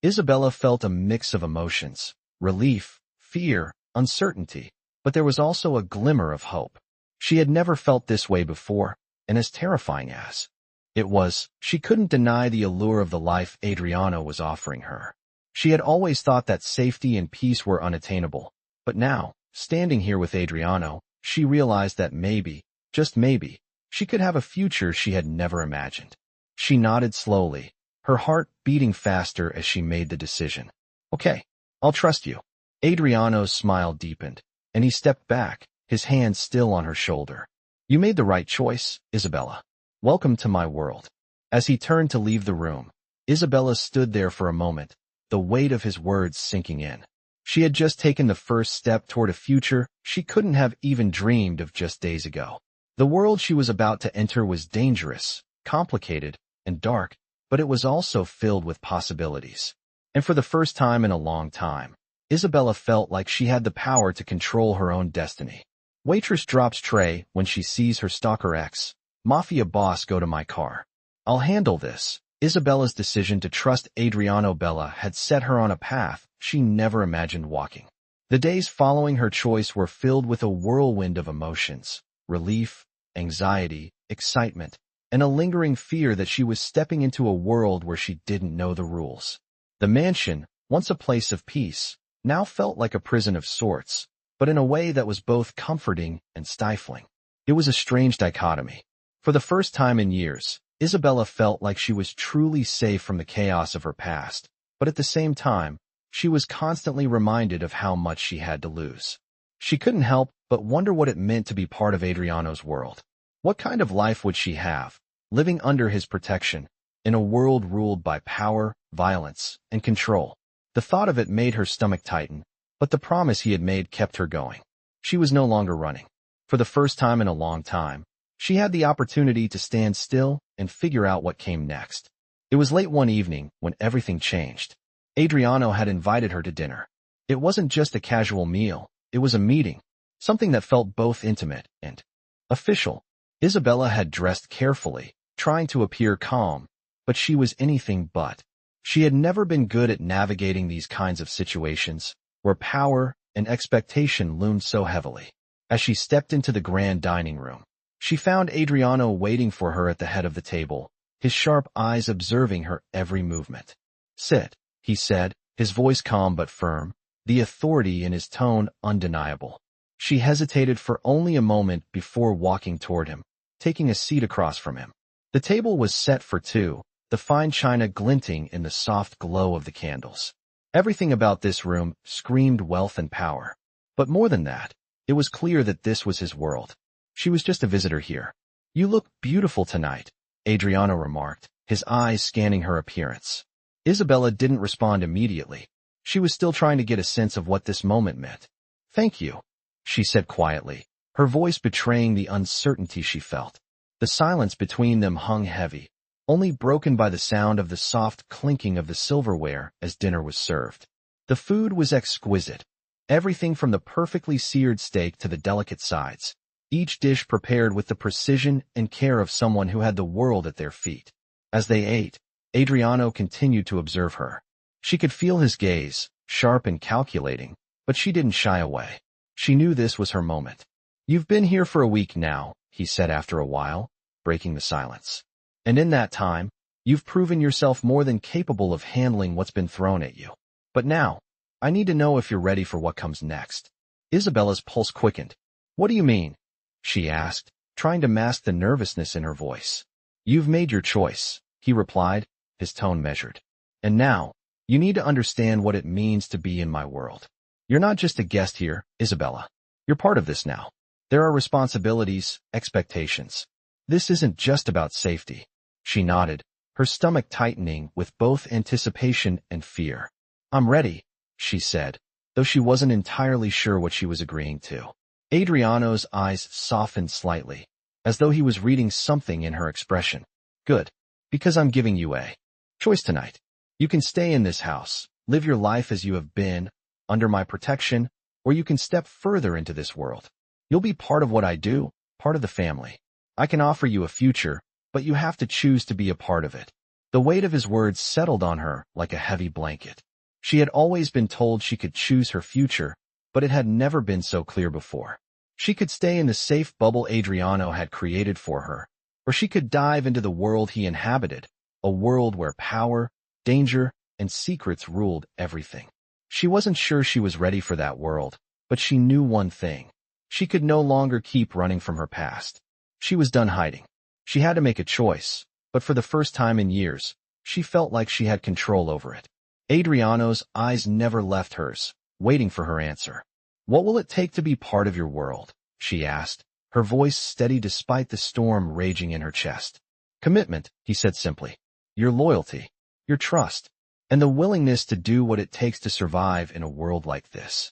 Isabella felt a mix of emotions, relief, fear, uncertainty, but there was also a glimmer of hope. She had never felt this way before, and as terrifying as it was, she couldn't deny the allure of the life Adriano was offering her. She had always thought that safety and peace were unattainable, but now, standing here with Adriano, she realized that maybe, just maybe, she could have a future she had never imagined. She nodded slowly, her heart beating faster as she made the decision. Okay, I'll trust you. Adriano's smile deepened, and he stepped back, his hand still on her shoulder. You made the right choice, Isabella. Welcome to my world. As he turned to leave the room, Isabella stood there for a moment, the weight of his words sinking in. She had just taken the first step toward a future she couldn't have even dreamed of just days ago. The world she was about to enter was dangerous, complicated, and dark, but it was also filled with possibilities. And for the first time in a long time, Isabella felt like she had the power to control her own destiny. Waitress drops tray when she sees her stalker ex. Mafia boss go to my car. I'll handle this. Isabella's decision to trust Adriano Bella had set her on a path she never imagined walking. The days following her choice were filled with a whirlwind of emotions, relief, anxiety, excitement, and a lingering fear that she was stepping into a world where she didn't know the rules. The mansion, once a place of peace, now felt like a prison of sorts, but in a way that was both comforting and stifling. It was a strange dichotomy. For the first time in years, Isabella felt like she was truly safe from the chaos of her past, but at the same time, she was constantly reminded of how much she had to lose. She couldn't help but wonder what it meant to be part of Adriano's world. What kind of life would she have, living under his protection, in a world ruled by power, violence, and control? The thought of it made her stomach tighten, but the promise he had made kept her going. She was no longer running. For the first time in a long time, she had the opportunity to stand still and figure out what came next. It was late one evening when everything changed. Adriano had invited her to dinner. It wasn't just a casual meal, it was a meeting, something that felt both intimate and official. Isabella had dressed carefully, trying to appear calm, but she was anything but. She had never been good at navigating these kinds of situations, where power and expectation loomed so heavily. As she stepped into the grand dining room, she found Adriano waiting for her at the head of the table, his sharp eyes observing her every movement. Sit, he said, his voice calm but firm, the authority in his tone undeniable. She hesitated for only a moment before walking toward him, taking a seat across from him. The table was set for two, the fine china glinting in the soft glow of the candles. Everything about this room screamed wealth and power. But more than that, it was clear that this was his world. She was just a visitor here. You look beautiful tonight, Adriano remarked, his eyes scanning her appearance. Isabella didn't respond immediately. She was still trying to get a sense of what this moment meant. Thank you, she said quietly, her voice betraying the uncertainty she felt. The silence between them hung heavy, only broken by the sound of the soft clinking of the silverware as dinner was served. The food was exquisite, everything from the perfectly seared steak to the delicate sides, each dish prepared with the precision and care of someone who had the world at their feet. As they ate, Adriano continued to observe her. She could feel his gaze, sharp and calculating, but she didn't shy away. She knew this was her moment. You've been here for a week now, he said after a while, breaking the silence. And in that time, you've proven yourself more than capable of handling what's been thrown at you. But now, I need to know if you're ready for what comes next. Isabella's pulse quickened. What do you mean? She asked, trying to mask the nervousness in her voice. You've made your choice, he replied, his tone measured. And now, you need to understand what it means to be in my world. You're not just a guest here, Isabella. You're part of this now. There are responsibilities, expectations. This isn't just about safety. She nodded, her stomach tightening with both anticipation and fear. I'm ready, she said, though she wasn't entirely sure what she was agreeing to. Adriano's eyes softened slightly, as though he was reading something in her expression. Good, because I'm giving you a choice tonight. You can stay in this house, live your life as you have been, under my protection, or you can step further into this world. You'll be part of what I do, part of the family. I can offer you a future, but you have to choose to be a part of it. The weight of his words settled on her like a heavy blanket. She had always been told she could choose her future, but it had never been so clear before. She could stay in the safe bubble Adriano had created for her, or she could dive into the world he inhabited, a world where power, danger, and secrets ruled everything. She wasn't sure she was ready for that world, but she knew one thing. She could no longer keep running from her past. She was done hiding. She had to make a choice, but for the first time in years, she felt like she had control over it. Adriano's eyes never left hers, waiting for her answer. What will it take to be part of your world? She asked, her voice steady despite the storm raging in her chest. Commitment, he said simply. Your loyalty, your trust, and the willingness to do what it takes to survive in a world like this.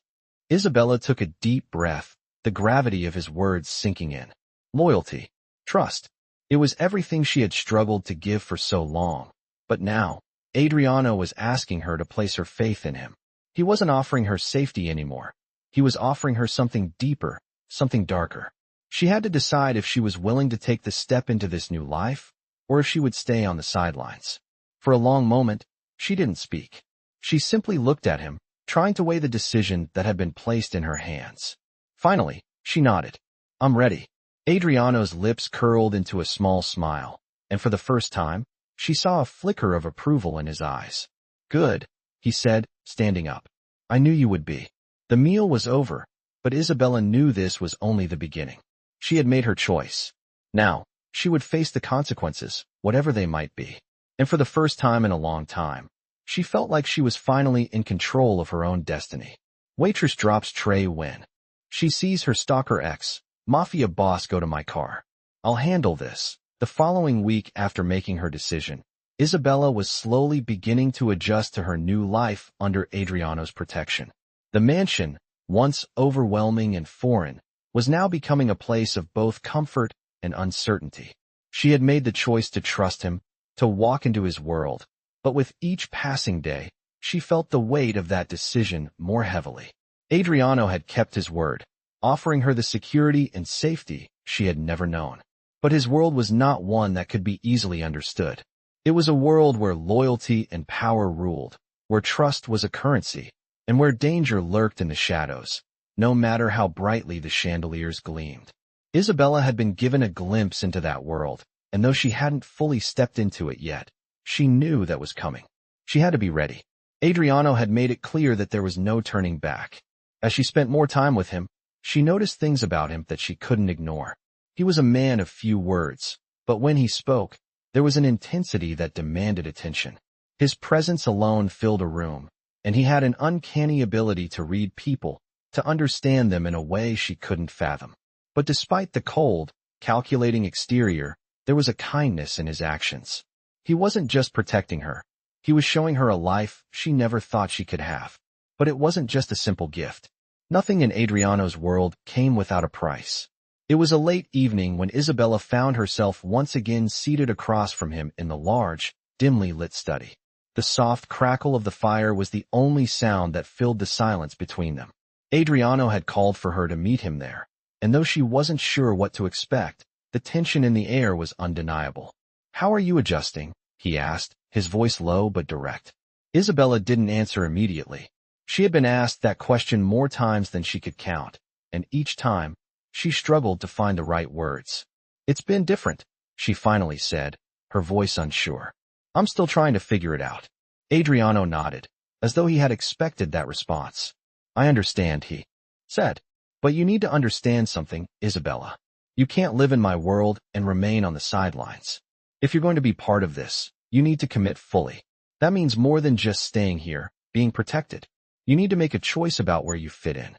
Isabella took a deep breath, the gravity of his words sinking in. Loyalty, trust. It was everything she had struggled to give for so long. But now, Adriano was asking her to place her faith in him. He wasn't offering her safety anymore. He was offering her something deeper, something darker. She had to decide if she was willing to take the step into this new life, or if she would stay on the sidelines. For a long moment, she didn't speak. She simply looked at him, trying to weigh the decision that had been placed in her hands. Finally, she nodded. I'm ready. Adriano's lips curled into a small smile, and for the first time, she saw a flicker of approval in his eyes. Good, he said, standing up. I knew you would be. The meal was over, but Isabella knew this was only the beginning. She had made her choice. Now, she would face the consequences, whatever they might be. And for the first time in a long time, she felt like she was finally in control of her own destiny. Waitress drops tray when she sees her stalker ex, Mafia boss go to my car. I'll handle this. The following week after making her decision, Isabella was slowly beginning to adjust to her new life under Adriano's protection. The mansion, once overwhelming and foreign, was now becoming a place of both comfort and uncertainty. She had made the choice to trust him, to walk into his world, but with each passing day, she felt the weight of that decision more heavily. Adriano had kept his word, offering her the security and safety she had never known. But his world was not one that could be easily understood. It was a world where loyalty and power ruled, where trust was a currency, and where danger lurked in the shadows, no matter how brightly the chandeliers gleamed. Isabella had been given a glimpse into that world, and though she hadn't fully stepped into it yet, she knew that was coming. She had to be ready. Adriano had made it clear that there was no turning back. As she spent more time with him, she noticed things about him that she couldn't ignore. He was a man of few words, but when he spoke, there was an intensity that demanded attention. His presence alone filled a room, and he had an uncanny ability to read people, to understand them in a way she couldn't fathom. But despite the cold, calculating exterior, there was a kindness in his actions. He wasn't just protecting her. He was showing her a life she never thought she could have. But it wasn't just a simple gift. Nothing in Adriano's world came without a price. It was a late evening when Isabella found herself once again seated across from him in the large, dimly lit study. The soft crackle of the fire was the only sound that filled the silence between them. Adriano had called for her to meet him there, and though she wasn't sure what to expect, the tension in the air was undeniable. "How are you adjusting?" he asked, his voice low but direct. Isabella didn't answer immediately. She had been asked that question more times than she could count, and each time, she struggled to find the right words. "It's been different," she finally said, her voice unsure. "I'm still trying to figure it out." Adriano nodded, as though he had expected that response. "I understand," he said. "But you need to understand something, Isabella. You can't live in my world and remain on the sidelines. If you're going to be part of this, you need to commit fully. That means more than just staying here, being protected. You need to make a choice about where you fit in."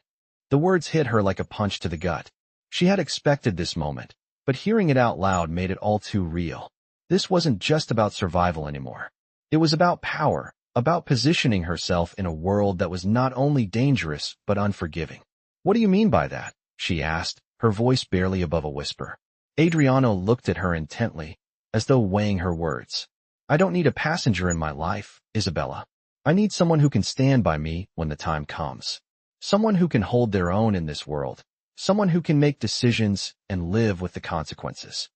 The words hit her like a punch to the gut. She had expected this moment, but hearing it out loud made it all too real. This wasn't just about survival anymore. It was about power, about positioning herself in a world that was not only dangerous but unforgiving. "What do you mean by that?" she asked, her voice barely above a whisper. Adriano looked at her intently, as though weighing her words. "I don't need a passenger in my life, Isabella. I need someone who can stand by me when the time comes. Someone who can hold their own in this world. Someone who can make decisions and live with the consequences."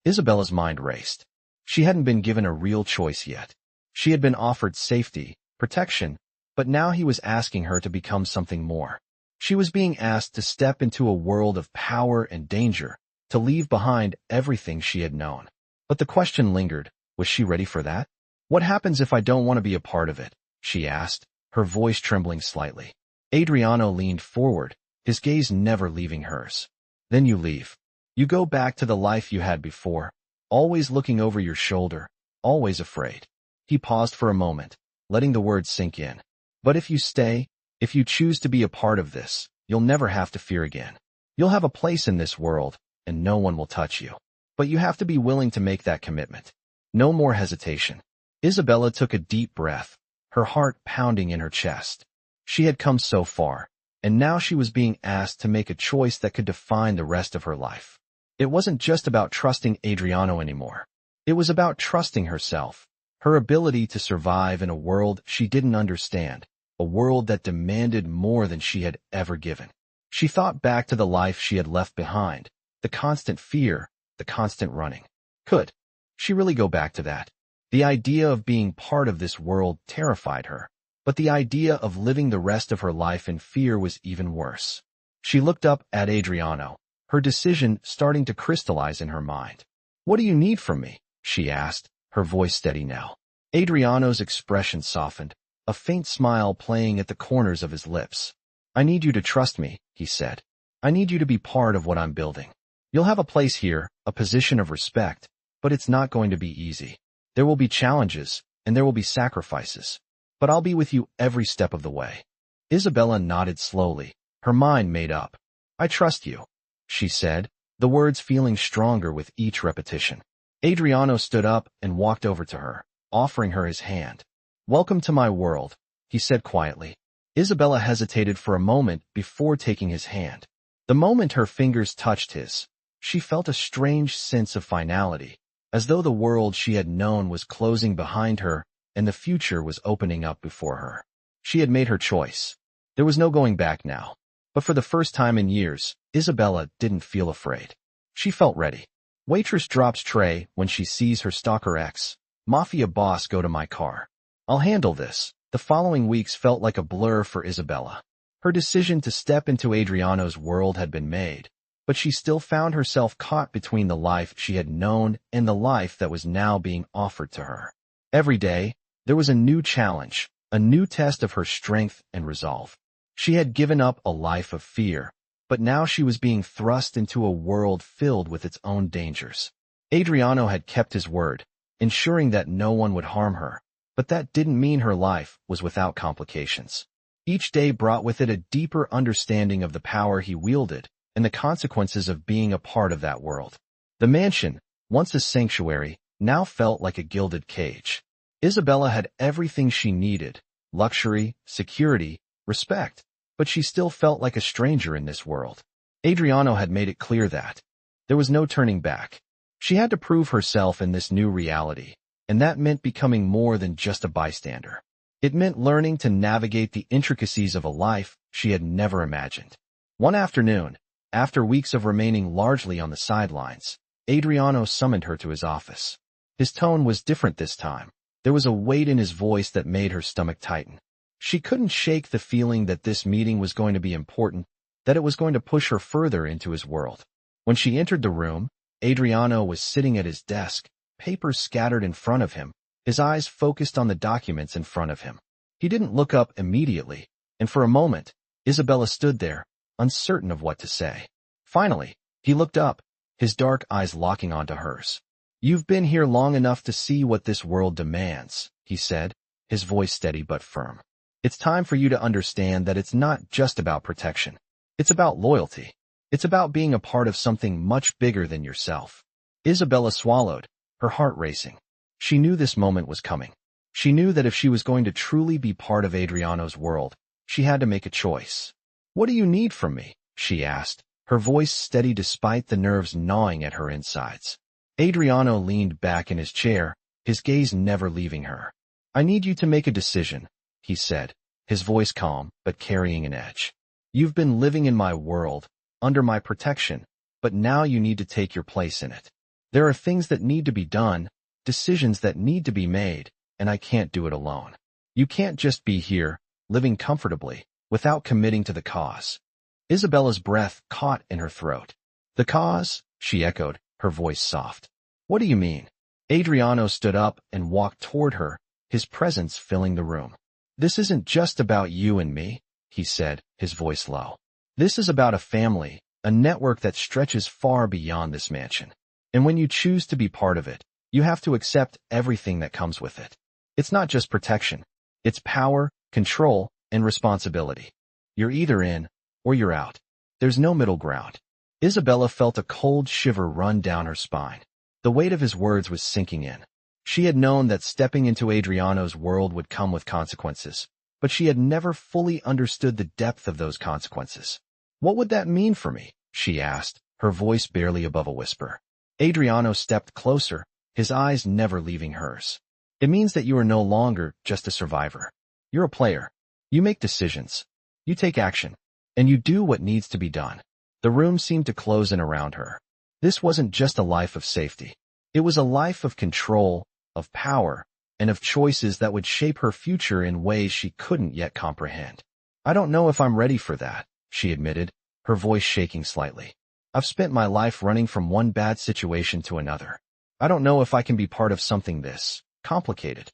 Isabella's mind raced. She hadn't been given a real choice yet. She had been offered safety, protection, but now he was asking her to become something more. She was being asked to step into a world of power and danger, to leave behind everything she had known. But the question lingered, was she ready for that? "What happens if I don't want to be a part of it?" she asked, her voice trembling slightly. Adriano leaned forward, his gaze never leaving hers. "Then you leave. You go back to the life you had before, always looking over your shoulder, always afraid." He paused for a moment, letting the words sink in. "But if you stay, if you choose to be a part of this, you'll never have to fear again. You'll have a place in this world, and no one will touch you. But you have to be willing to make that commitment. No more hesitation." Isabella took a deep breath, her heart pounding in her chest. She had come so far, and now she was being asked to make a choice that could define the rest of her life. It wasn't just about trusting Adriano anymore. It was about trusting herself, her ability to survive in a world she didn't understand, a world that demanded more than she had ever given. She thought back to the life she had left behind, the constant fear, the constant running. Could she really go back to that? The idea of being part of this world terrified her, but the idea of living the rest of her life in fear was even worse. She looked up at Adriano, her decision starting to crystallize in her mind. "What do you need from me?" she asked, her voice steady now. Adriano's expression softened, a faint smile playing at the corners of his lips. "I need you to trust me," he said. "I need you to be part of what I'm building. You'll have a place here, a position of respect, but it's not going to be easy. There will be challenges, and there will be sacrifices. But I'll be with you every step of the way." Isabella nodded slowly, her mind made up. "I trust you," she said, the words feeling stronger with each repetition. Adriano stood up and walked over to her, offering her his hand. "Welcome to my world," he said quietly. Isabella hesitated for a moment before taking his hand. The moment her fingers touched his, she felt a strange sense of finality, as though the world she had known was closing behind her and the future was opening up before her. She had made her choice. There was no going back now. But for the first time in years, Isabella didn't feel afraid. She felt ready. Waitress drops tray when she sees her stalker ex. Mafia boss go to my car. I'll handle this. The following weeks felt like a blur for Isabella. Her decision to step into Adriano's world had been made, but she still found herself caught between the life she had known and the life that was now being offered to her. Every day, there was a new challenge, a new test of her strength and resolve. She had given up a life of fear, but now she was being thrust into a world filled with its own dangers. Adriano had kept his word, ensuring that no one would harm her, but that didn't mean her life was without complications. Each day brought with it a deeper understanding of the power he wielded and the consequences of being a part of that world. The mansion, once a sanctuary, now felt like a gilded cage. Isabella had everything she needed: luxury, security, respect, but she still felt like a stranger in this world. Adriano had made it clear that there was no turning back. She had to prove herself in this new reality, and that meant becoming more than just a bystander. It meant learning to navigate the intricacies of a life she had never imagined. One afternoon, after weeks of remaining largely on the sidelines, Adriano summoned her to his office. His tone was different this time. There was a weight in his voice that made her stomach tighten. She couldn't shake the feeling that this meeting was going to be important, that it was going to push her further into his world. When she entered the room, Adriano was sitting at his desk, papers scattered in front of him, his eyes focused on the documents in front of him. He didn't look up immediately, and for a moment, Isabella stood there, uncertain of what to say. Finally, he looked up, his dark eyes locking onto hers. "You've been here long enough to see what this world demands," he said, his voice steady but firm. "It's time for you to understand that it's not just about protection. It's about loyalty. It's about being a part of something much bigger than yourself." Isabella swallowed, her heart racing. She knew this moment was coming. She knew that if she was going to truly be part of Adriano's world, she had to make a choice. "What do you need from me?" she asked, her voice steady despite the nerves gnawing at her insides. Adriano leaned back in his chair, his gaze never leaving her. "I need you to make a decision," he said, his voice calm but carrying an edge. "You've been living in my world, under my protection, but now you need to take your place in it. There are things that need to be done, decisions that need to be made, and I can't do it alone. You can't just be here, living comfortably, without committing to the cause." Isabella's breath caught in her throat. "The cause?" she echoed, her voice soft. "What do you mean?" Adriano stood up and walked toward her, his presence filling the room. "This isn't just about you and me," he said, his voice low. "This is about a family, a network that stretches far beyond this mansion. And when you choose to be part of it, you have to accept everything that comes with it. It's not just protection. It's power, control, and responsibility. You're either in, or you're out. There's no middle ground." Isabella felt a cold shiver run down her spine. The weight of his words was sinking in. She had known that stepping into Adriano's world would come with consequences, but she had never fully understood the depth of those consequences. "What would that mean for me?" she asked, her voice barely above a whisper. Adriano stepped closer, his eyes never leaving hers. "It means that you are no longer just a survivor. You're a player. You make decisions. You take action. And you do what needs to be done." The room seemed to close in around her. This wasn't just a life of safety. It was a life of control, of power, and of choices that would shape her future in ways she couldn't yet comprehend. "I don't know if I'm ready for that," she admitted, her voice shaking slightly. "I've spent my life running from one bad situation to another. I don't know if I can be part of something this complicated."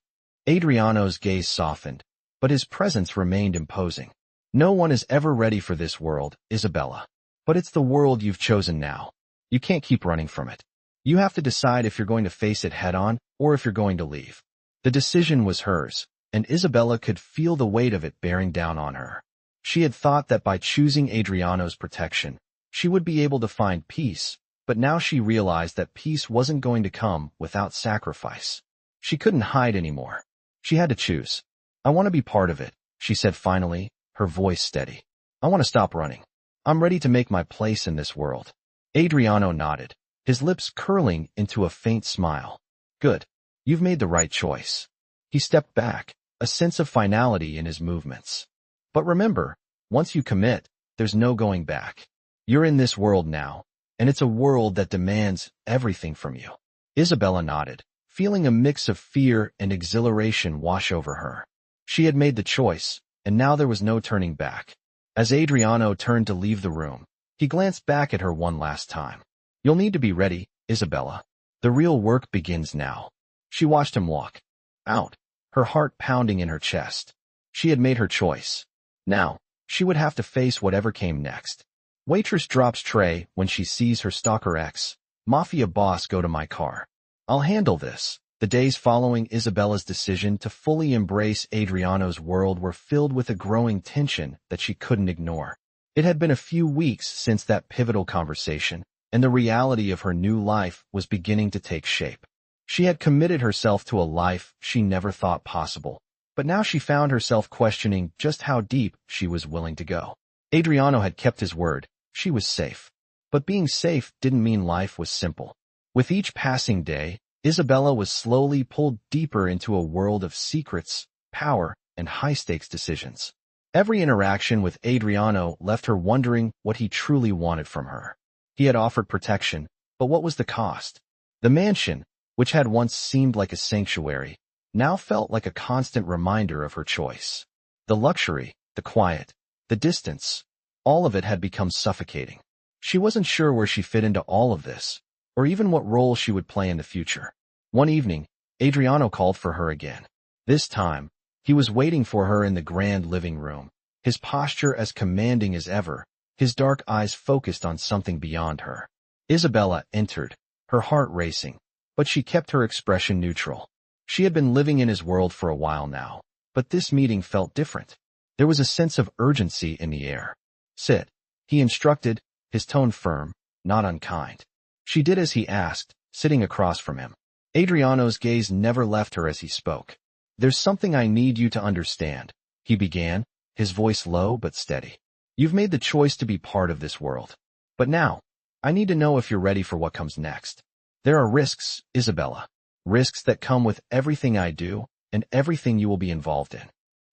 Adriano's gaze softened, but his presence remained imposing. "No one is ever ready for this world, Isabella. But it's the world you've chosen now. You can't keep running from it. You have to decide if you're going to face it head-on or if you're going to leave." The decision was hers, and Isabella could feel the weight of it bearing down on her. She had thought that by choosing Adriano's protection, she would be able to find peace, but now she realized that peace wasn't going to come without sacrifice. She couldn't hide anymore. She had to choose. "I want to be part of it," she said finally, her voice steady. "I want to stop running. I'm ready to make my place in this world." Adriano nodded, his lips curling into a faint smile. "Good. You've made the right choice." He stepped back, a sense of finality in his movements. "But remember, once you commit, there's no going back. You're in this world now, and it's a world that demands everything from you." Isabella nodded, feeling a mix of fear and exhilaration wash over her. She had made the choice, and now there was no turning back. As Adriano turned to leave the room, he glanced back at her one last time. "You'll need to be ready, Isabella. The real work begins now." She watched him walk out, her heart pounding in her chest. She had made her choice. Now, she would have to face whatever came next. Waitress drops tray when she sees her stalker ex. "Mafia boss, go to my car. I'll handle this." The days following Isabella's decision to fully embrace Adriano's world were filled with a growing tension that she couldn't ignore. It had been a few weeks since that pivotal conversation, and the reality of her new life was beginning to take shape. She had committed herself to a life she never thought possible, but now she found herself questioning just how deep she was willing to go. Adriano had kept his word. She was safe. But being safe didn't mean life was simple. With each passing day, Isabella was slowly pulled deeper into a world of secrets, power, and high-stakes decisions. Every interaction with Adriano left her wondering what he truly wanted from her. He had offered protection, but what was the cost? The mansion, which had once seemed like a sanctuary, now felt like a constant reminder of her choice. The luxury, the quiet, the distance, all of it had become suffocating. She wasn't sure where she fit into all of this, or even what role she would play in the future. One evening, Adriano called for her again. This time, he was waiting for her in the grand living room, his posture as commanding as ever, his dark eyes focused on something beyond her. Isabella entered, her heart racing, but she kept her expression neutral. She had been living in his world for a while now, but this meeting felt different. There was a sense of urgency in the air. Sit, he instructed, his tone firm, not unkind. She did as he asked, sitting across from him. Adriano's gaze never left her as he spoke. There's something I need you to understand, he began, his voice low but steady. You've made the choice to be part of this world. But now, I need to know if you're ready for what comes next. There are risks, Isabella. Risks that come with everything I do and everything you will be involved in.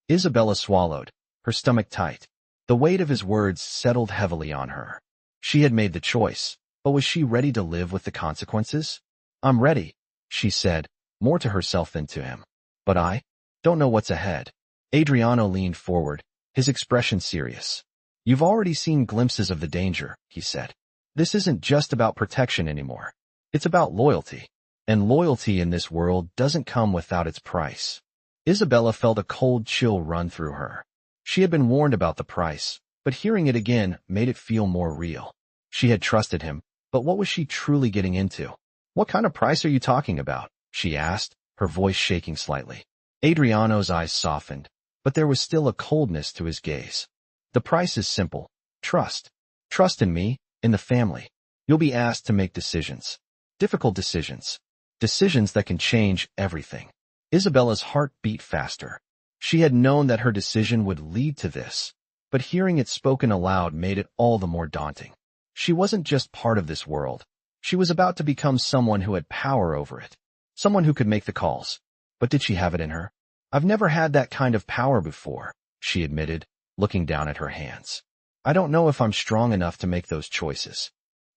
Isabella swallowed, her stomach tight. The weight of his words settled heavily on her. She had made the choice, but was she ready to live with the consequences? I'm ready, she said, more to herself than to him. But I don't know what's ahead. Adriano leaned forward, his expression serious. You've already seen glimpses of the danger, he said. This isn't just about protection anymore. It's about loyalty. And loyalty in this world doesn't come without its price. Isabella felt a cold chill run through her. She had been warned about the price, but hearing it again made it feel more real. She had trusted him, but what was she truly getting into? What kind of price are you talking about? She asked, her voice shaking slightly. Adriano's eyes softened, but there was still a coldness to his gaze. The price is simple. Trust. Trust in me, in the family. You'll be asked to make decisions. Difficult decisions. Decisions that can change everything. Isabella's heart beat faster. She had known that her decision would lead to this, but hearing it spoken aloud made it all the more daunting. She wasn't just part of this world. She was about to become someone who had power over it. Someone who could make the calls. But did she have it in her? I've never had that kind of power before, she admitted, looking down at her hands. I don't know if I'm strong enough to make those choices.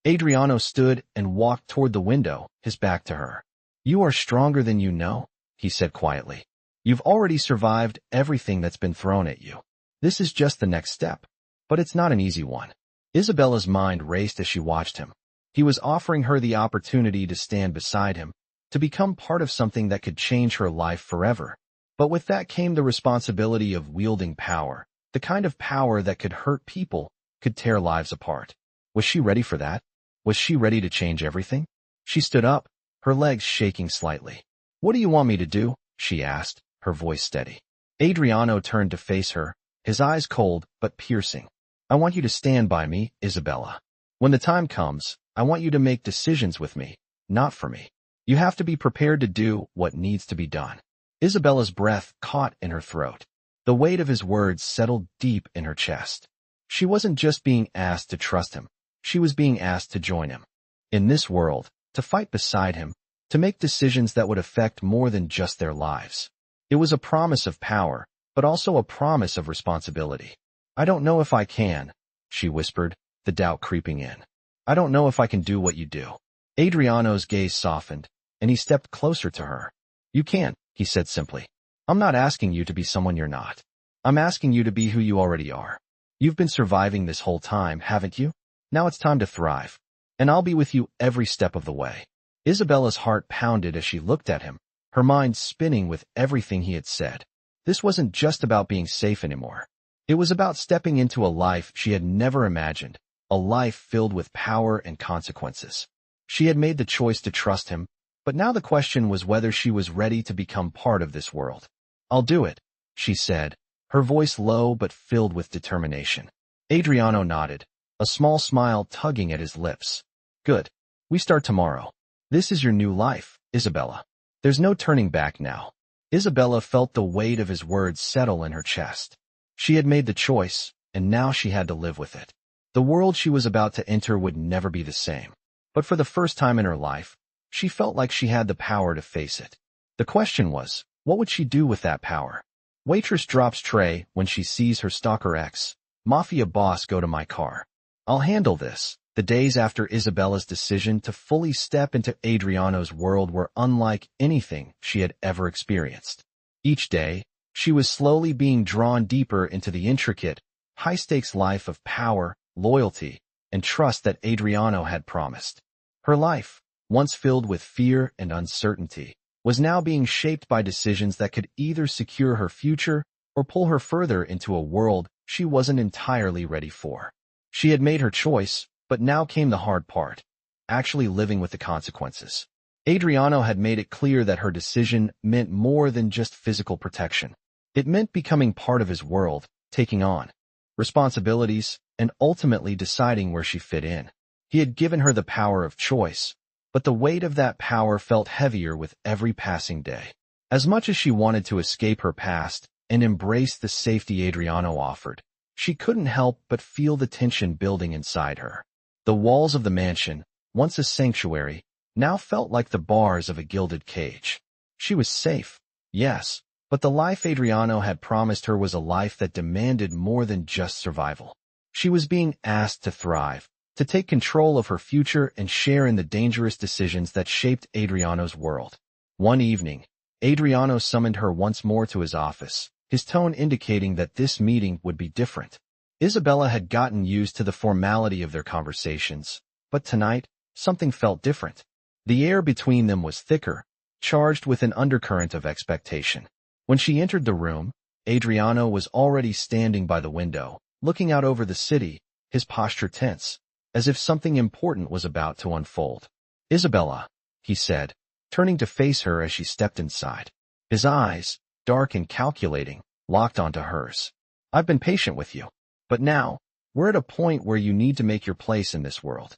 Adriano stood and walked toward the window, his back to her. You are stronger than you know, he said quietly. You've already survived everything that's been thrown at you. This is just the next step. But it's not an easy one. Isabella's mind raced as she watched him. He was offering her the opportunity to stand beside him, to become part of something that could change her life forever. But with that came the responsibility of wielding power, the kind of power that could hurt people, could tear lives apart. Was she ready for that? Was she ready to change everything? She stood up, her legs shaking slightly. What do you want me to do? She asked, her voice steady. Adriano turned to face her, his eyes cold but piercing. I want you to stand by me, Isabella. When the time comes, I want you to make decisions with me, not for me. You have to be prepared to do what needs to be done. Isabella's breath caught in her throat. The weight of his words settled deep in her chest. She wasn't just being asked to trust him. She was being asked to join him. In this world, to fight beside him, to make decisions that would affect more than just their lives. It was a promise of power, but also a promise of responsibility. I don't know if I can, she whispered, the doubt creeping in. I don't know if I can do what you do. Adriano's gaze softened, and he stepped closer to her. You can't, he said simply. I'm not asking you to be someone you're not. I'm asking you to be who you already are. You've been surviving this whole time, haven't you? Now it's time to thrive. And I'll be with you every step of the way. Isabella's heart pounded as she looked at him, her mind spinning with everything he had said. This wasn't just about being safe anymore. It was about stepping into a life she had never imagined, a life filled with power and consequences. She had made the choice to trust him, but now the question was whether she was ready to become part of this world. I'll do it, she said, her voice low but filled with determination. Adriano nodded, a small smile tugging at his lips. Good. We start tomorrow. This is your new life, Isabella. There's no turning back now. Isabella felt the weight of his words settle in her chest. She had made the choice, and now she had to live with it. The world she was about to enter would never be the same. But for the first time in her life, she felt like she had the power to face it. The question was, what would she do with that power? Waitress drops tray when she sees her stalker ex. Mafia boss, go to my car. I'll handle this. The days after Isabella's decision to fully step into Adriano's world were unlike anything she had ever experienced. Each day, she was slowly being drawn deeper into the intricate, high-stakes life of power, loyalty, and trust that Adriano had promised. Her life, once filled with fear and uncertainty, was now being shaped by decisions that could either secure her future or pull her further into a world she wasn't entirely ready for. She had made her choice, but now came the hard part, actually living with the consequences. Adriano had made it clear that her decision meant more than just physical protection. It meant becoming part of his world, taking on responsibilities, and ultimately deciding where she fit in. He had given her the power of choice, but the weight of that power felt heavier with every passing day. As much as she wanted to escape her past and embrace the safety Adriano offered, she couldn't help but feel the tension building inside her. The walls of the mansion, once a sanctuary, now felt like the bars of a gilded cage. She was safe, yes, but the life Adriano had promised her was a life that demanded more than just survival. She was being asked to thrive, to take control of her future and share in the dangerous decisions that shaped Adriano's world. One evening, Adriano summoned her once more to his office, his tone indicating that this meeting would be different. Isabella had gotten used to the formality of their conversations, but tonight, something felt different. The air between them was thicker, charged with an undercurrent of expectation. When she entered the room, Adriano was already standing by the window, looking out over the city, his posture tense, as if something important was about to unfold. Isabella, he said, turning to face her as she stepped inside. His eyes, dark and calculating, locked onto hers. I've been patient with you. But now, we're at a point where you need to make your place in this world.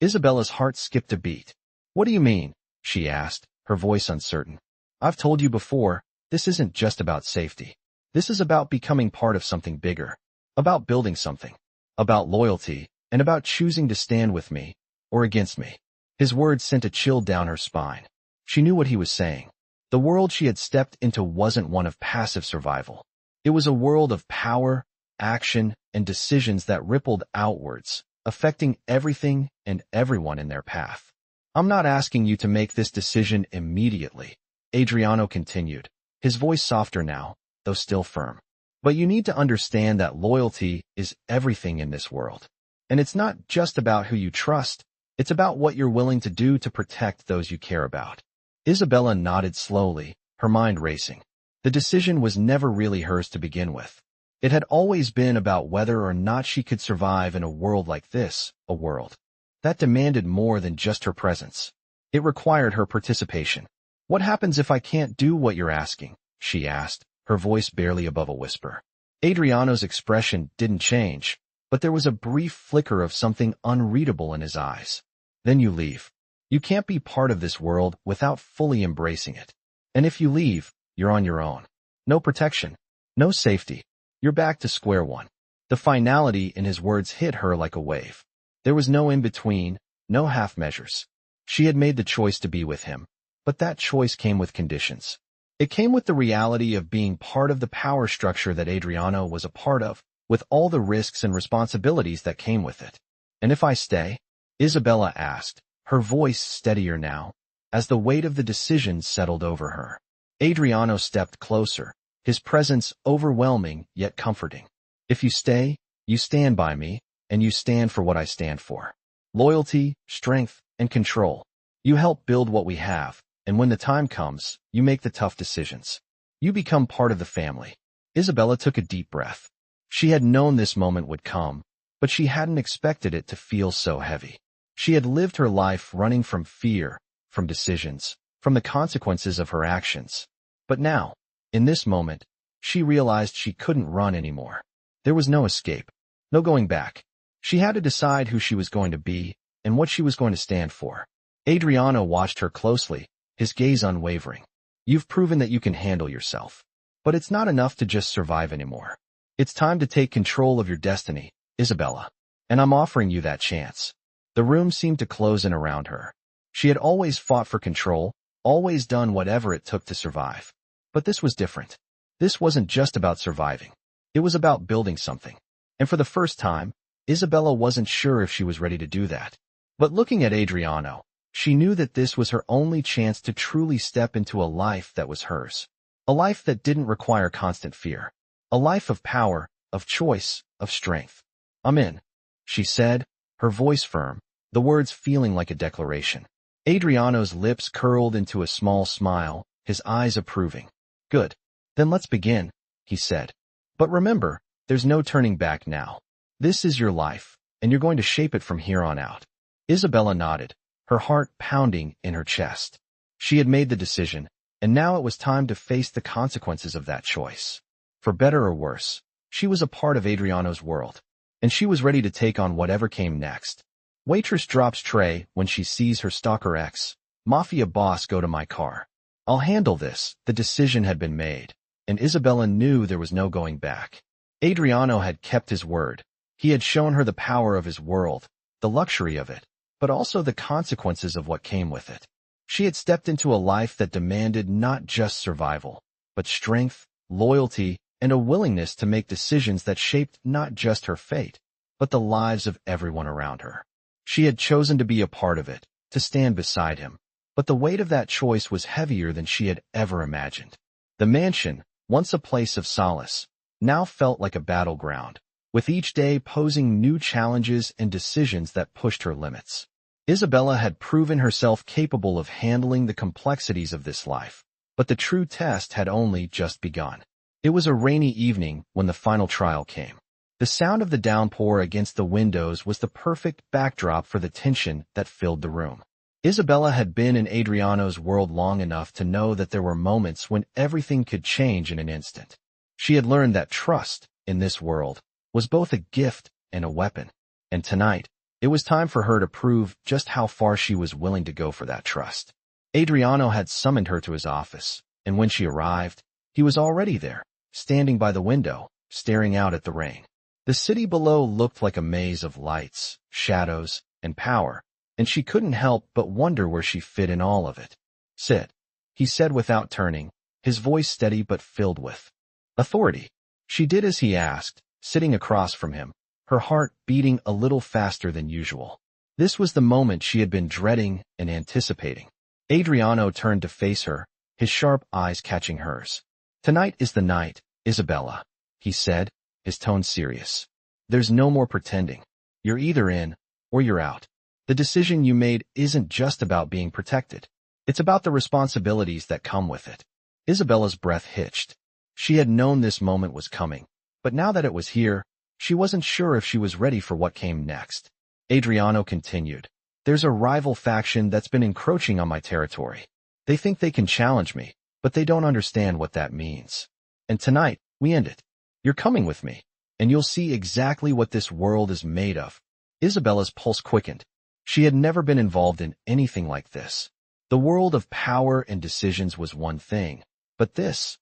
Isabella's heart skipped a beat. What do you mean? She asked, her voice uncertain. I've told you before, this isn't just about safety. This is about becoming part of something bigger, about building something, about loyalty, and about choosing to stand with me, or against me. His words sent a chill down her spine. She knew what he was saying. The world she had stepped into wasn't one of passive survival. It was a world of power, action, and decisions that rippled outwards, affecting everything and everyone in their path. I'm not asking you to make this decision immediately, Adriano continued, his voice softer now, though still firm. But you need to understand that loyalty is everything in this world. And it's not just about who you trust, it's about what you're willing to do to protect those you care about. Isabella nodded slowly, her mind racing. The decision was never really hers to begin with. It had always been about whether or not she could survive in a world like this, a world that demanded more than just her presence. It required her participation. What happens if I can't do what you're asking? She asked, her voice barely above a whisper. Adriano's expression didn't change, but there was a brief flicker of something unreadable in his eyes. Then you leave. You can't be part of this world without fully embracing it. And if you leave, you're on your own. No protection. No safety. You're back to square one. The finality in his words hit her like a wave. There was no in-between, no half measures. She had made the choice to be with him, but that choice came with conditions. It came with the reality of being part of the power structure that Adriano was a part of, with all the risks and responsibilities that came with it. And if I stay? Isabella asked, her voice steadier now, as the weight of the decision settled over her. Adriano stepped closer, his presence overwhelming yet comforting. If you stay, you stand by me, and you stand for what I stand for. Loyalty, strength, and control. You help build what we have, and when the time comes, you make the tough decisions. You become part of the family. Isabella took a deep breath. She had known this moment would come, but she hadn't expected it to feel so heavy. She had lived her life running from fear, from decisions, from the consequences of her actions. But now, in this moment, she realized she couldn't run anymore. There was no escape, no going back. She had to decide who she was going to be, and what she was going to stand for. Adriano watched her closely, his gaze unwavering. You've proven that you can handle yourself. But it's not enough to just survive anymore. It's time to take control of your destiny, Isabella. And I'm offering you that chance. The room seemed to close in around her. She had always fought for control, always done whatever it took to survive. But this was different. This wasn't just about surviving. It was about building something. And for the first time, Isabella wasn't sure if she was ready to do that. But looking at Adriano, she knew that this was her only chance to truly step into a life that was hers. A life that didn't require constant fear. A life of power, of choice, of strength. I'm in, she said, her voice firm, the words feeling like a declaration. Adriano's lips curled into a small smile, his eyes approving. Good. Then let's begin, he said. But remember, there's no turning back now. This is your life, and you're going to shape it from here on out. Isabella nodded, her heart pounding in her chest. She had made the decision, and now it was time to face the consequences of that choice. For better or worse, she was a part of Adriano's world, and she was ready to take on whatever came next. Waitress drops tray when she sees her stalker ex. Mafia boss go to my car. I'll handle this, the decision had been made, and Isabella knew there was no going back. Adriano had kept his word. He had shown her the power of his world, the luxury of it, but also the consequences of what came with it. She had stepped into a life that demanded not just survival, but strength, loyalty, and a willingness to make decisions that shaped not just her fate, but the lives of everyone around her. She had chosen to be a part of it, to stand beside him, but the weight of that choice was heavier than she had ever imagined. The mansion, once a place of solace, now felt like a battleground, with each day posing new challenges and decisions that pushed her limits. Isabella had proven herself capable of handling the complexities of this life, but the true test had only just begun. It was a rainy evening when the final trial came. The sound of the downpour against the windows was the perfect backdrop for the tension that filled the room. Isabella had been in Adriano's world long enough to know that there were moments when everything could change in an instant. She had learned that trust, in this world, was both a gift and a weapon. And tonight, it was time for her to prove just how far she was willing to go for that trust. Adriano had summoned her to his office, and when she arrived, he was already there, standing by the window, staring out at the rain. The city below looked like a maze of lights, shadows, and power, and she couldn't help but wonder where she fit in all of it. Sit, he said without turning, his voice steady but filled with authority. She did as he asked, sitting across from him, her heart beating a little faster than usual. This was the moment she had been dreading and anticipating. Adriano turned to face her, his sharp eyes catching hers. Tonight is the night, Isabella, he said, his tone serious. There's no more pretending. You're either in, or you're out. The decision you made isn't just about being protected. It's about the responsibilities that come with it. Isabella's breath hitched. She had known this moment was coming, but now that it was here, she wasn't sure if she was ready for what came next. Adriano continued. There's a rival faction that's been encroaching on my territory. They think they can challenge me, but they don't understand what that means. And tonight, we end it. You're coming with me, and you'll see exactly what this world is made of. Isabella's pulse quickened. She had never been involved in anything like this. The world of power and decisions was one thing, but this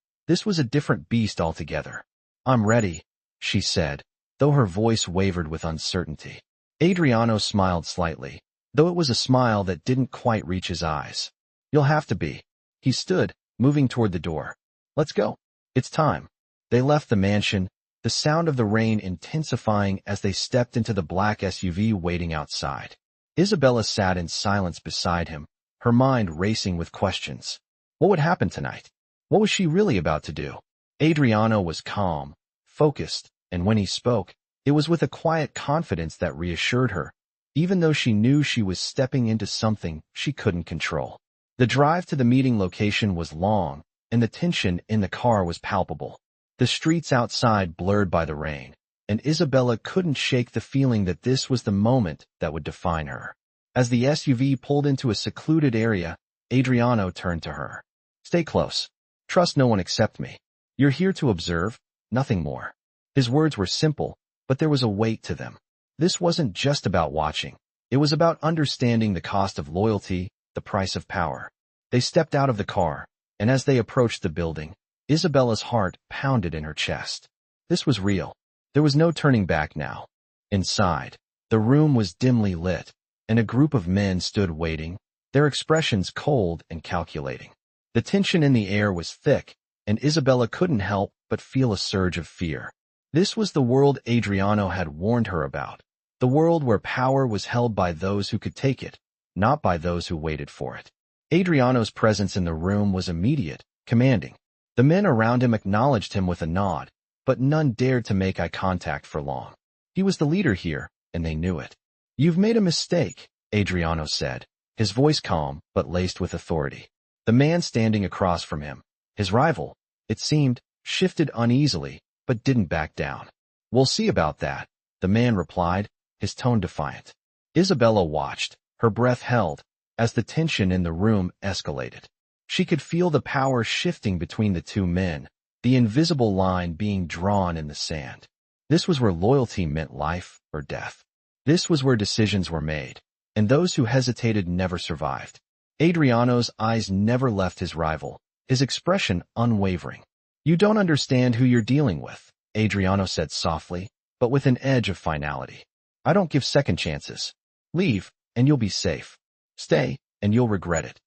was a different beast altogether. I'm ready, she said, though her voice wavered with uncertainty. Adriano smiled slightly, though it was a smile that didn't quite reach his eyes. You'll have to be. He stood, moving toward the door. Let's go. It's time. They left the mansion, the sound of the rain intensifying as they stepped into the black SUV waiting outside. Isabella sat in silence beside him, her mind racing with questions. What would happen tonight? What was she really about to do? Adriano was calm, focused, and when he spoke, it was with a quiet confidence that reassured her, even though she knew she was stepping into something she couldn't control. The drive to the meeting location was long, and the tension in the car was palpable. The streets outside blurred by the rain, and Isabella couldn't shake the feeling that this was the moment that would define her. As the SUV pulled into a secluded area, Adriano turned to her. Stay close. Trust no one except me. You're here to observe, nothing more. His words were simple, but there was a weight to them. This wasn't just about watching. It was about understanding the cost of loyalty, the price of power. They stepped out of the car, and as they approached the building, Isabella's heart pounded in her chest. This was real. There was no turning back now. Inside, the room was dimly lit, and a group of men stood waiting, their expressions cold and calculating. The tension in the air was thick, and Isabella couldn't help but feel a surge of fear. This was the world Adriano had warned her about, the world where power was held by those who could take it, not by those who waited for it. Adriano's presence in the room was immediate, commanding. The men around him acknowledged him with a nod, but none dared to make eye contact for long. He was the leader here, and they knew it. "You've made a mistake," Adriano said, his voice calm but laced with authority. The man standing across from him, his rival, it seemed, shifted uneasily, but didn't back down. "We'll see about that," the man replied, his tone defiant. Isabella watched, her breath held, as the tension in the room escalated. She could feel the power shifting between the two men, the invisible line being drawn in the sand. This was where loyalty meant life or death. This was where decisions were made, and those who hesitated never survived. Adriano's eyes never left his rival, his expression unwavering. "You don't understand who you're dealing with," Adriano said softly, but with an edge of finality. "I don't give second chances. Leave, and you'll be safe. Stay, and you'll regret it."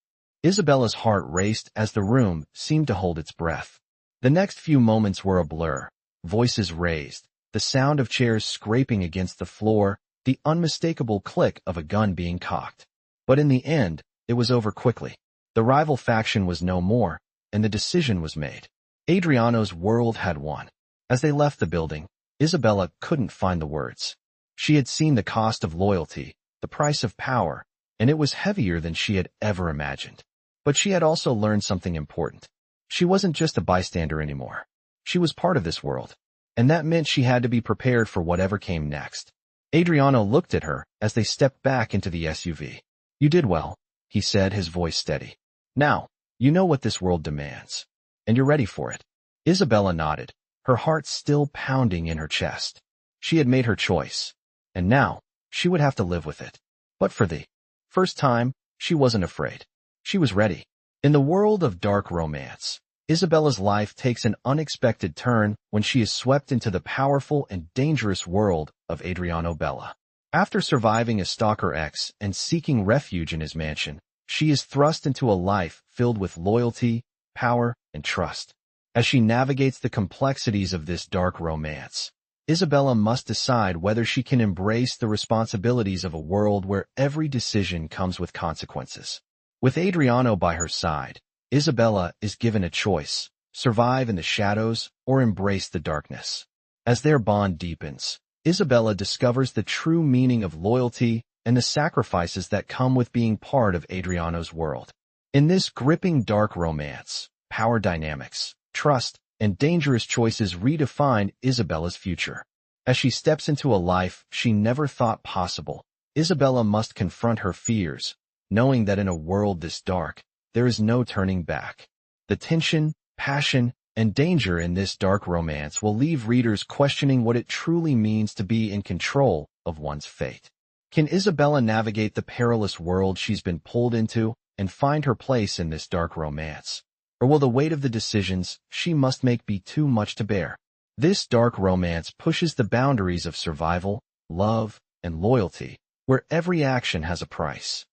Isabella's heart raced as the room seemed to hold its breath. The next few moments were a blur, voices raised, the sound of chairs scraping against the floor, the unmistakable click of a gun being cocked. But in the end, it was over quickly. The rival faction was no more, and the decision was made. Adriano's world had won. As they left the building, Isabella couldn't find the words. She had seen the cost of loyalty, the price of power, and it was heavier than she had ever imagined. But she had also learned something important. She wasn't just a bystander anymore. She was part of this world, and that meant she had to be prepared for whatever came next. Adriano looked at her as they stepped back into the SUV. "You did well," he said, his voice steady. "Now, you know what this world demands, and you're ready for it." Isabella nodded, her heart still pounding in her chest. She had made her choice, and now she would have to live with it. But for the first time, she wasn't afraid. She was ready. In the world of dark romance, Isabella's life takes an unexpected turn when she is swept into the powerful and dangerous world of Adriano Bella. After surviving a Stalker ex and seeking refuge in his mansion, she is thrust into a life filled with loyalty, power, and trust. As she navigates the complexities of this dark romance, Isabella must decide whether she can embrace the responsibilities of a world where every decision comes with consequences. With Adriano by her side, Isabella is given a choice: survive in the shadows or embrace the darkness. As their bond deepens, Isabella discovers the true meaning of loyalty and the sacrifices that come with being part of Adriano's world. In this gripping dark romance, power dynamics, trust, and dangerous choices redefine Isabella's future. As she steps into a life she never thought possible, Isabella must confront her fears, knowing that in a world this dark, there is no turning back. The tension, passion, and danger in this dark romance will leave readers questioning what it truly means to be in control of one's fate. Can Isabella navigate the perilous world she's been pulled into and find her place in this dark romance? Or will the weight of the decisions she must make be too much to bear? This dark romance pushes the boundaries of survival, love, and loyalty, where every action has a price.